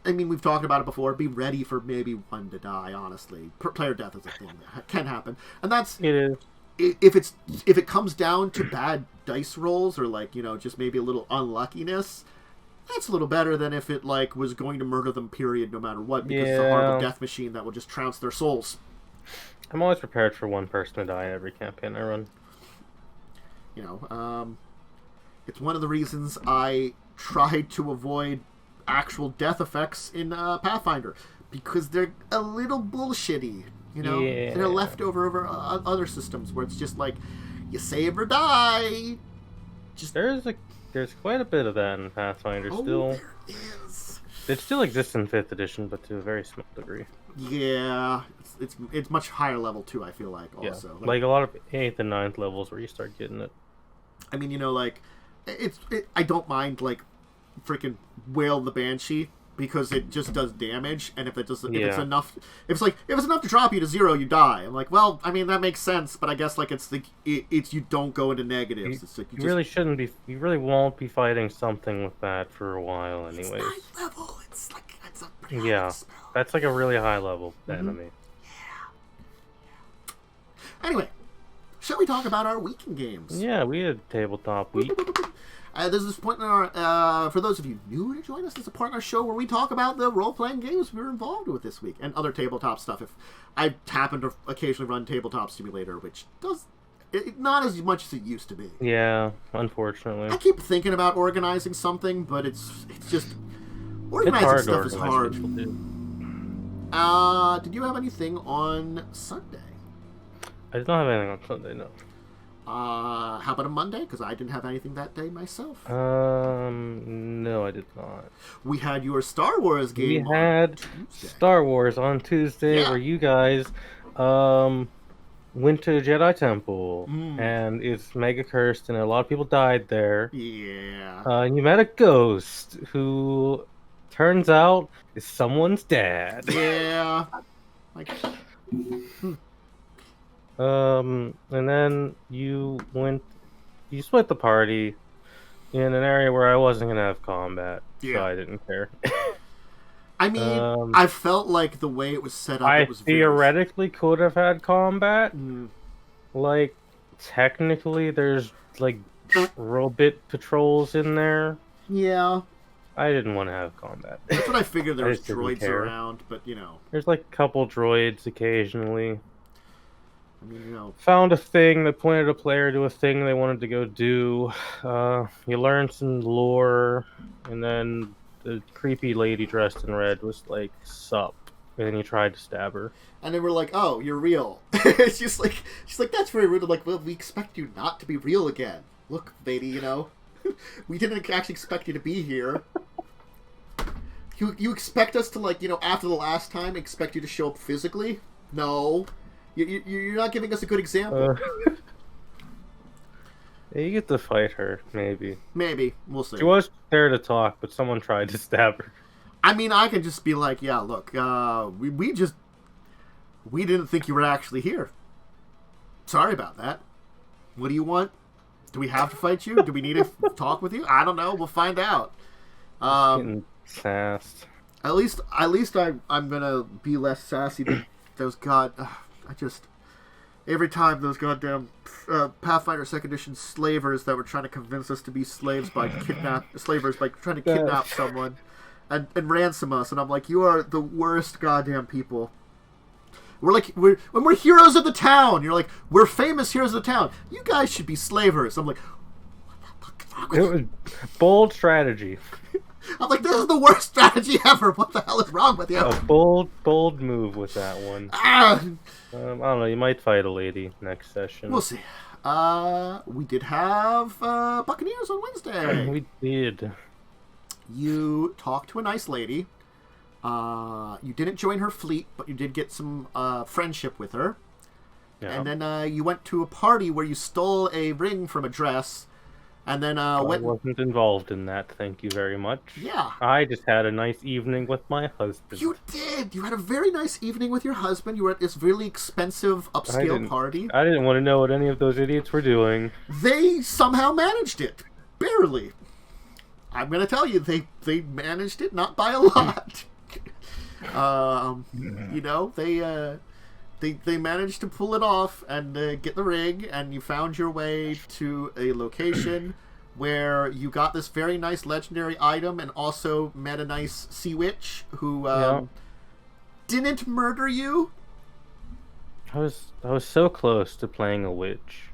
I mean, we've talked about it before. Be ready for maybe one to die, honestly. Player death is a thing that can happen. And that's... It is. If it comes down to bad dice rolls, or, like, you know, just maybe a little unluckiness, that's a little better than if it, like, was going to murder them, period, no matter what, because it's a horrible death machine that will just trounce their souls. I'm always prepared for one person to die in every campaign I run. You know, it's one of the reasons I tried to avoid actual death effects in Pathfinder, because they're a little bullshitty, you know. They're leftover over other systems where it's just like you save or die. Just there's quite a bit of that in Pathfinder still. There is. It still exists in 5th edition, but to a very small degree. Yeah, it's much higher level too, I feel like. Also, like a lot of 8th and 9th levels where you start getting it. I mean, you know, like I don't mind like freaking Wail the Banshee, because it just does damage, and if it's enough to drop you to 0, you die. I'm like, well, I mean, that makes sense, but I guess like it's you don't go into negatives. It's like you really shouldn't be. You really won't be fighting something with that for a while, anyways. It's 9th level. It's a pretty high spell. That's like a really high level enemy. Yeah. Anyway, shall we talk about our weekend games? Yeah, we had Tabletop week. There's this point in our, for those of you new to join us, there's a part in our show where we talk about the role-playing games we were involved with this week, and other tabletop stuff. If I happen to occasionally run Tabletop Simulator, which does not as much as it used to be. Yeah, unfortunately. I keep thinking about organizing something, but it's just organizing stuff is hard. Did you have anything on Sunday? I did not have anything on Sunday, no. How about a Monday? Because I didn't have anything that day myself. No, I did not. We had your Star Wars game. We had Star Wars on Tuesday, where you guys went to Jedi Temple, and it's mega cursed, and a lot of people died there. Yeah. And you met a ghost who turns out is someone's dad. Yeah. Like, And then you split the party in an area where I wasn't gonna have combat, so I didn't care. I mean, I felt like the way it was set up, it was theoretically could have had combat. Mm. Like, technically, there's like robot patrols in there. Yeah. I didn't want to have combat. That's what I figured. There was droids around, but you know. There's like a couple droids occasionally. I mean, you know. Found a thing that pointed a player to a thing they wanted to go do. You learn some lore, and then the creepy lady dressed in red was like, "Sup," and then you tried to stab her. And then we're like, "Oh, you're real." It's just like she's like, "That's very rude." I'm like, "Well, we expect you not to be real again. Look, lady, you know, we didn't actually expect you to be here." You expect us to, like, you know, after the last time, expect you to show up physically? No. You're not giving us a good example. Yeah, you get to fight her, maybe. Maybe. We'll see. She was there to talk, but someone tried to stab her. I mean, I can just be like, yeah, look, we didn't think you were actually here. Sorry about that. What do you want? Do we have to fight you? Do we need to talk with you? I don't know. We'll find out. Getting sassed. At least I'm gonna be less sassy than those every time those goddamn Pathfinder 2nd Edition slavers that were trying to convince us to be slaves by trying to kidnap someone and ransom us, and I'm like, you are the worst goddamn people. When we're heroes of the town, you're like, we're famous heroes of the town. You guys should be slavers. I'm like, what the fuck is wrong with you? It was bold strategy. I'm like, this is the worst strategy ever. What the hell is wrong with you? A bold move with that one. I don't know. You might fight a lady next session. We'll see. We did have Buccaneers on Wednesday. We did. You talked to a nice lady. You didn't join her fleet, but you did get some friendship with her. Yeah. And then you went to a party where you stole a ring from a dress. And then I wasn't involved in that, thank you very much. Yeah. I just had a nice evening with my husband. You did! You had a very nice evening with your husband. You were at this really expensive upscale party. I didn't want to know what any of those idiots were doing. They somehow managed it. Barely. I'm going to tell you, they managed it, not by a lot. You know, they managed to pull it off and get the ring, and you found your way to a location where you got this very nice legendary item and also met a nice sea witch who didn't murder you. I was so close to playing a witch,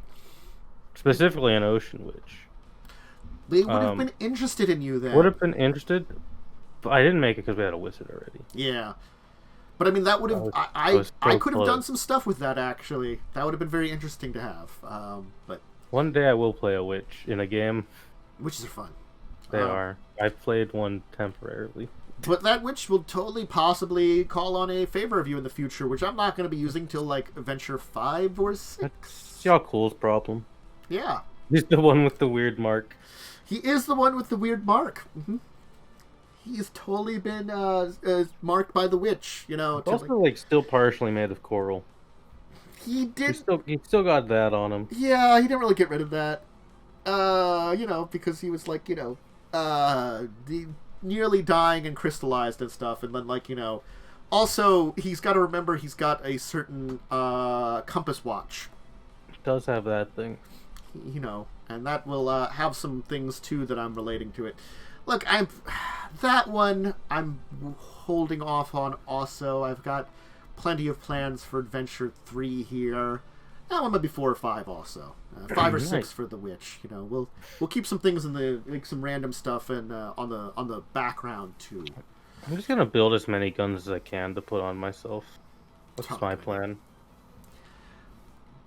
specifically an ocean witch. They would have been interested in you then. Would have been interested, but I didn't make it because we had a wizard already. Yeah. But I mean, that would have I could have done some stuff with that, actually. That would have been very interesting to have. But one day I will play a witch in a game. Witches are fun. They are. I've played one temporarily. But that witch will totally possibly call on a favor of you in the future, which I'm not going to be using till like Adventure 5 or 6. That's Cool's problem. Yeah. He's the one with the weird mark. He is the one with the weird mark. Mm-hmm. He's totally been marked by the witch, you know. Also, like, still partially made of coral. He did. He still got that on him. Yeah, he didn't really get rid of that. You know, because he was like, you know, nearly dying and crystallized and stuff, and then, like, you know, also he's got to remember he's got a certain compass watch. He does have that thing. You know, and that will have some things too that I'm relating to it. Look, I'm holding off on also. I've got plenty of plans for Adventure 3 here. That one might be 4 or 5 also. 5 or 6 for the witch. You know, we'll keep some things in the, like, some random stuff and on the background too. I'm just gonna build as many guns as I can to put on myself. That's my plan.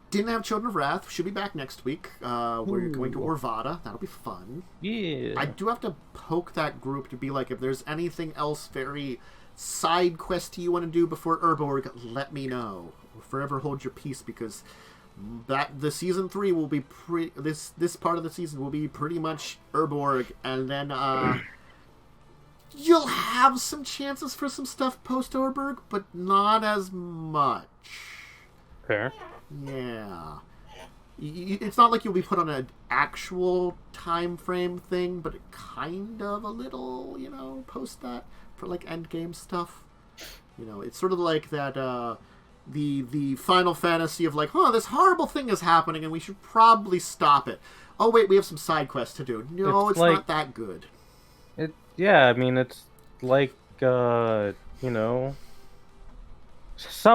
Didn't have Children of Wrath. Should be back next week. We're going to Orvada. That'll be fun. Yeah. I do have to poke that group to be like, if there's anything else very side questy you want to do before Urborg, let me know. Forever hold your peace, because the season 3 will be this part of the season will be pretty much Urborg, and then You'll have some chances for some stuff post-Oberberg, but not as much. Fair. Yeah. It's not like you'll be put on an actual time frame thing, but kind of a little, post that for, like, endgame stuff. It's sort of like that, the Final Fantasy of, like, this horrible thing is happening and we should probably stop it. Oh, wait, we have some side quests to do. No, it's like, not that good. Yeah, I mean, it's like, some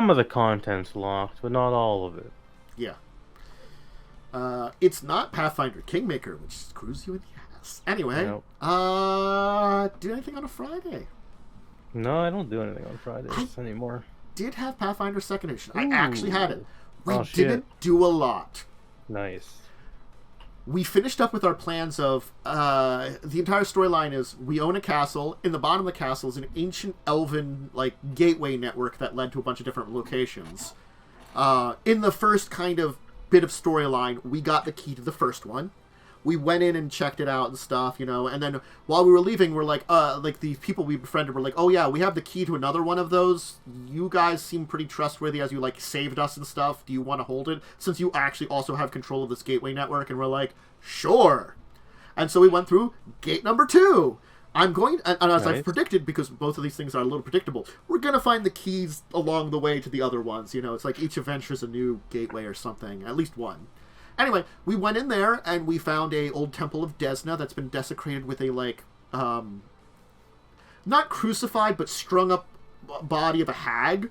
of the content's locked, but not all of it. Yeah. It's not Pathfinder Kingmaker, which screws you in the ass. Anyway, Nope. Do anything on a Friday? No, I don't do anything on Fridays anymore. Did have Pathfinder 2nd Edition. I Ooh. actually had it. We Oh, shit. didn't do a lot. Nice. We finished up with our plans of, the entire storyline is we own a castle. In the bottom of the castle is an ancient elven, like, gateway network that led to a bunch of different locations. In the first kind of bit of storyline, we got the key to the first one. We went in and checked it out and stuff, and then while we were leaving, we're like the people we befriended were like, oh yeah, we have the key to another one of those. You guys seem pretty trustworthy as you, like, saved us and stuff. Do you want to hold it? Since you actually also have control of this gateway network. And we're like, sure. And so we went through gate number 2. I'm going, and as I've predicted, because both of these things are a little predictable, we're going to find the keys along the way to the other ones. It's like each adventure is a new gateway or something, at least one. Anyway, we went in there and we found a old temple of Desna that's been desecrated with a, like, not crucified, but strung up body of a hag.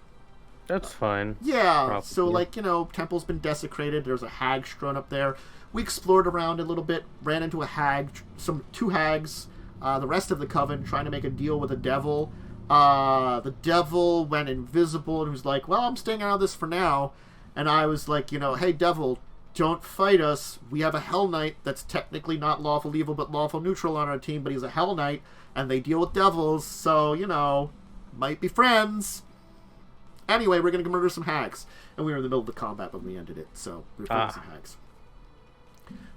That's fine. Yeah, Probably. So, like, temple's been desecrated, there's a hag strung up there. We explored around a little bit, ran into a hag, two hags, the rest of the coven trying to make a deal with the devil. The devil went invisible and was like, well, I'm staying out of this for now. And I was like, hey, devil, don't fight us. We have a Hell Knight that's technically not lawful evil, but lawful neutral on our team, but he's a Hell Knight, and they deal with devils, so, might be friends. Anyway, we're going to murder some hags. And we were in the middle of the combat when we ended it, so we were fighting some hags.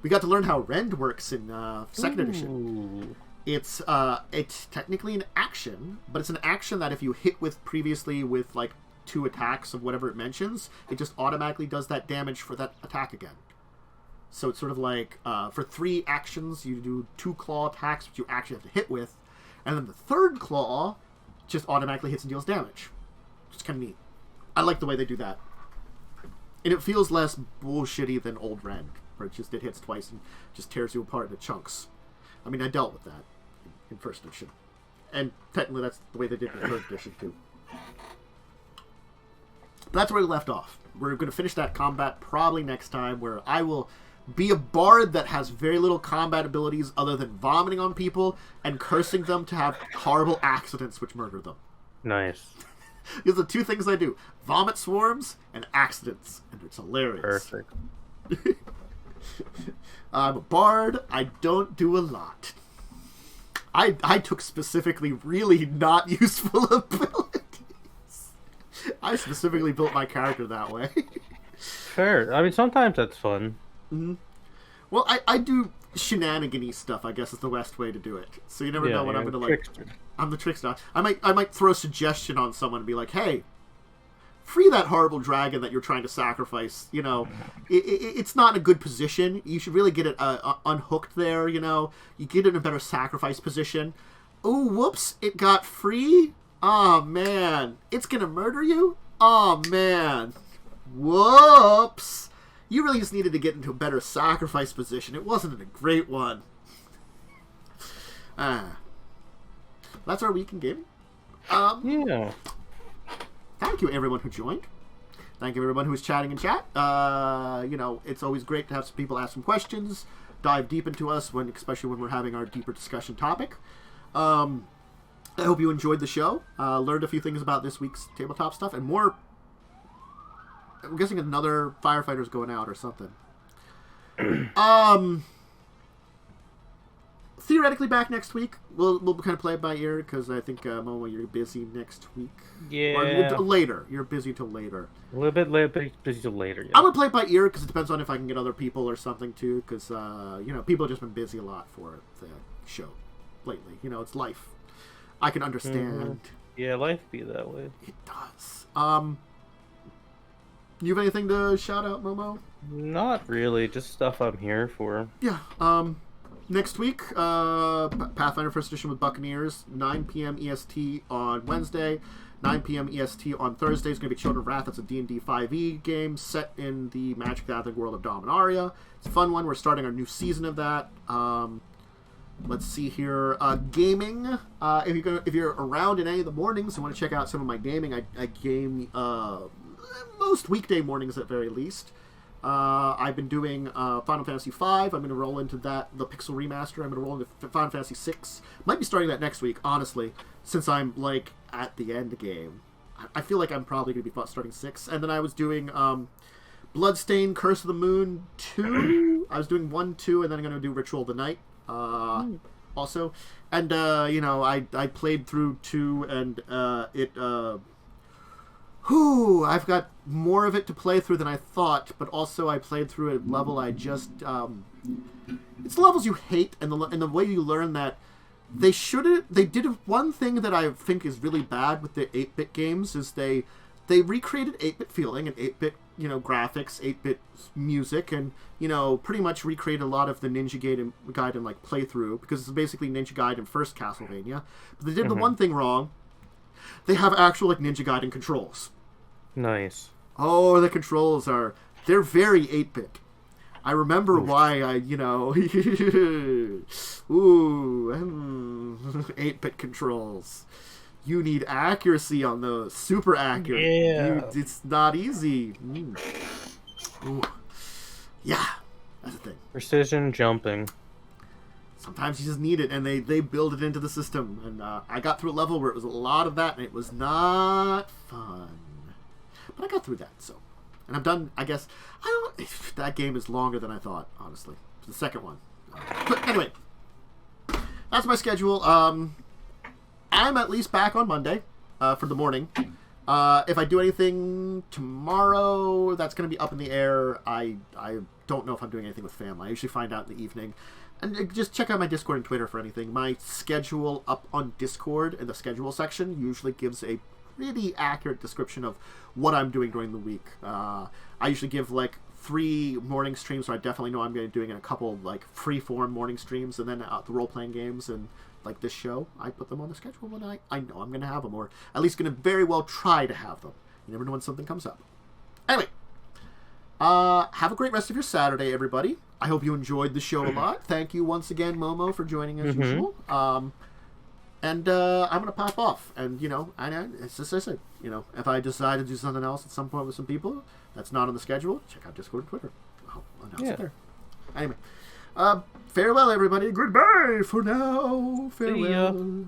We got to learn how Rend works in 2nd edition. It's technically an action, but it's an action that if you hit with previously with, like, 2 attacks of whatever it mentions, it just automatically does that damage for that attack again. So it's sort of like, for 3 actions, you do 2 claw attacks, which you actually have to hit with, and then the 3rd claw just automatically hits and deals damage. It's kind of neat. I like the way they do that. And it feels less bullshitty than old Rend, where it hits twice and just tears you apart into chunks. I mean, I dealt with that in 1st edition. And technically that's the way they did it in 3rd edition, too. But that's where we left off. We're going to finish that combat probably next time, where I will be a bard that has very little combat abilities other than vomiting on people and cursing them to have horrible accidents which murder them. Nice. These are the 2 things I do. Vomit swarms and accidents. And it's hilarious. Perfect. I'm a bard. I don't do a lot. I took specifically really not useful abilities. I specifically built my character that way. Fair. I mean, sometimes that's fun. Mm-hmm. Well, I do shenanigan-y stuff, I guess is the best way to do it. So you never know when I'm going to, like... I'm the trickster. I might throw a suggestion on someone and be like, hey, free that horrible dragon that you're trying to sacrifice. It's not in a good position. You should really get it unhooked there, You get it in a better sacrifice position. Oh, whoops, it got free? Oh, man. It's gonna murder you? Oh, man. Whoops. You really just needed to get into a better sacrifice position. It wasn't in a great one. That's our week in gaming. Yeah. Thank you, everyone who joined. Thank you, everyone who was chatting in chat. It's always great to have some people ask some questions, dive deep into us, especially when we're having our deeper discussion topic. I hope you enjoyed the show, learned a few things about this week's tabletop stuff, and more. I'm guessing another firefighter's going out or something. Theoretically back next week. We'll kind of play it by ear, because I think, Momo, you're busy next week. Yeah. Or later. You're busy till later. A little bit busy till later, yeah. I'm going to play it by ear, because it depends on if I can get other people or something, too, because, people have just been busy a lot for the show lately. It's life. I can understand. Yeah, life be that way. It does. You have anything to shout out, Momo? Not really, just stuff I'm here for. Yeah. Next week, Pathfinder First Edition with Buccaneers, 9 p.m. EST on Wednesday, 9 p.m. EST on Thursday. It's going to be Children of Wrath. It's a D&D 5e game set in the Magic the Gathering world of Dominaria. It's a fun one. We're starting our new season of that. Let's see here. Gaming. If you're around in any of the mornings and want to check out some of my gaming, I game most weekday mornings at very least. I've been doing Final Fantasy V. I'm going to roll into that, the Pixel Remaster. I'm going to roll into Final Fantasy VI. Might be starting that next week, honestly, since I'm, like, at the end game. I feel like I'm probably going to be starting 6. And then I was doing Bloodstained Curse of the Moon 2. I was doing 1, 2, and then I'm going to do Ritual of the Night also. And, I played through 2, and I've got more of it to play through than I thought, but also I played through a level I just... it's levels you hate, and the way you learn that they did one thing that I think is really bad with the 8-bit games, is they recreated 8-bit feeling and 8-bit, graphics, 8-bit music, and, pretty much recreated a lot of the Ninja Gaiden like playthrough, because it's basically Ninja Gaiden first Castlevania. But they did the one thing wrong. They have actual, like, Ninja Gaiden controls. Nice. Oh, the controls they're very 8-bit. I remember why ooh, 8-bit controls. You need accuracy on those. Super accurate. Yeah. It's not easy. Ooh. Yeah, that's the thing. Precision jumping. Sometimes you just need it, and they build it into the system. And I got through a level where it was a lot of that, and it was not fun. But I got through that, so. And I'm done, I guess. That game is longer than I thought, honestly. The second one. But anyway, that's my schedule. I'm at least back on Monday for the morning. If I do anything tomorrow, that's going to be up in the air. I don't know if I'm doing anything with family. I usually find out in the evening. And just check out my Discord and Twitter for anything. My schedule up on Discord in the schedule section usually gives a pretty accurate description of what I'm doing during the week. I usually give like 3 morning streams, so I definitely know I'm going to be doing a couple like free-form morning streams, and then the role-playing games and like this show, I put them on the schedule when I know I'm going to have them, or at least going to very well try to have them. You never know when something comes up. Anyway, have a great rest of your Saturday, everybody. I hope you enjoyed the show a lot. Thank you once again, Momo, for joining as usual. And I'm going to pop off. And, it's just as I said, if I decide to do something else at some point with some people that's not on the schedule, check out Discord and Twitter. I'll announce it there. Anyway, farewell, everybody. Goodbye for now. Farewell.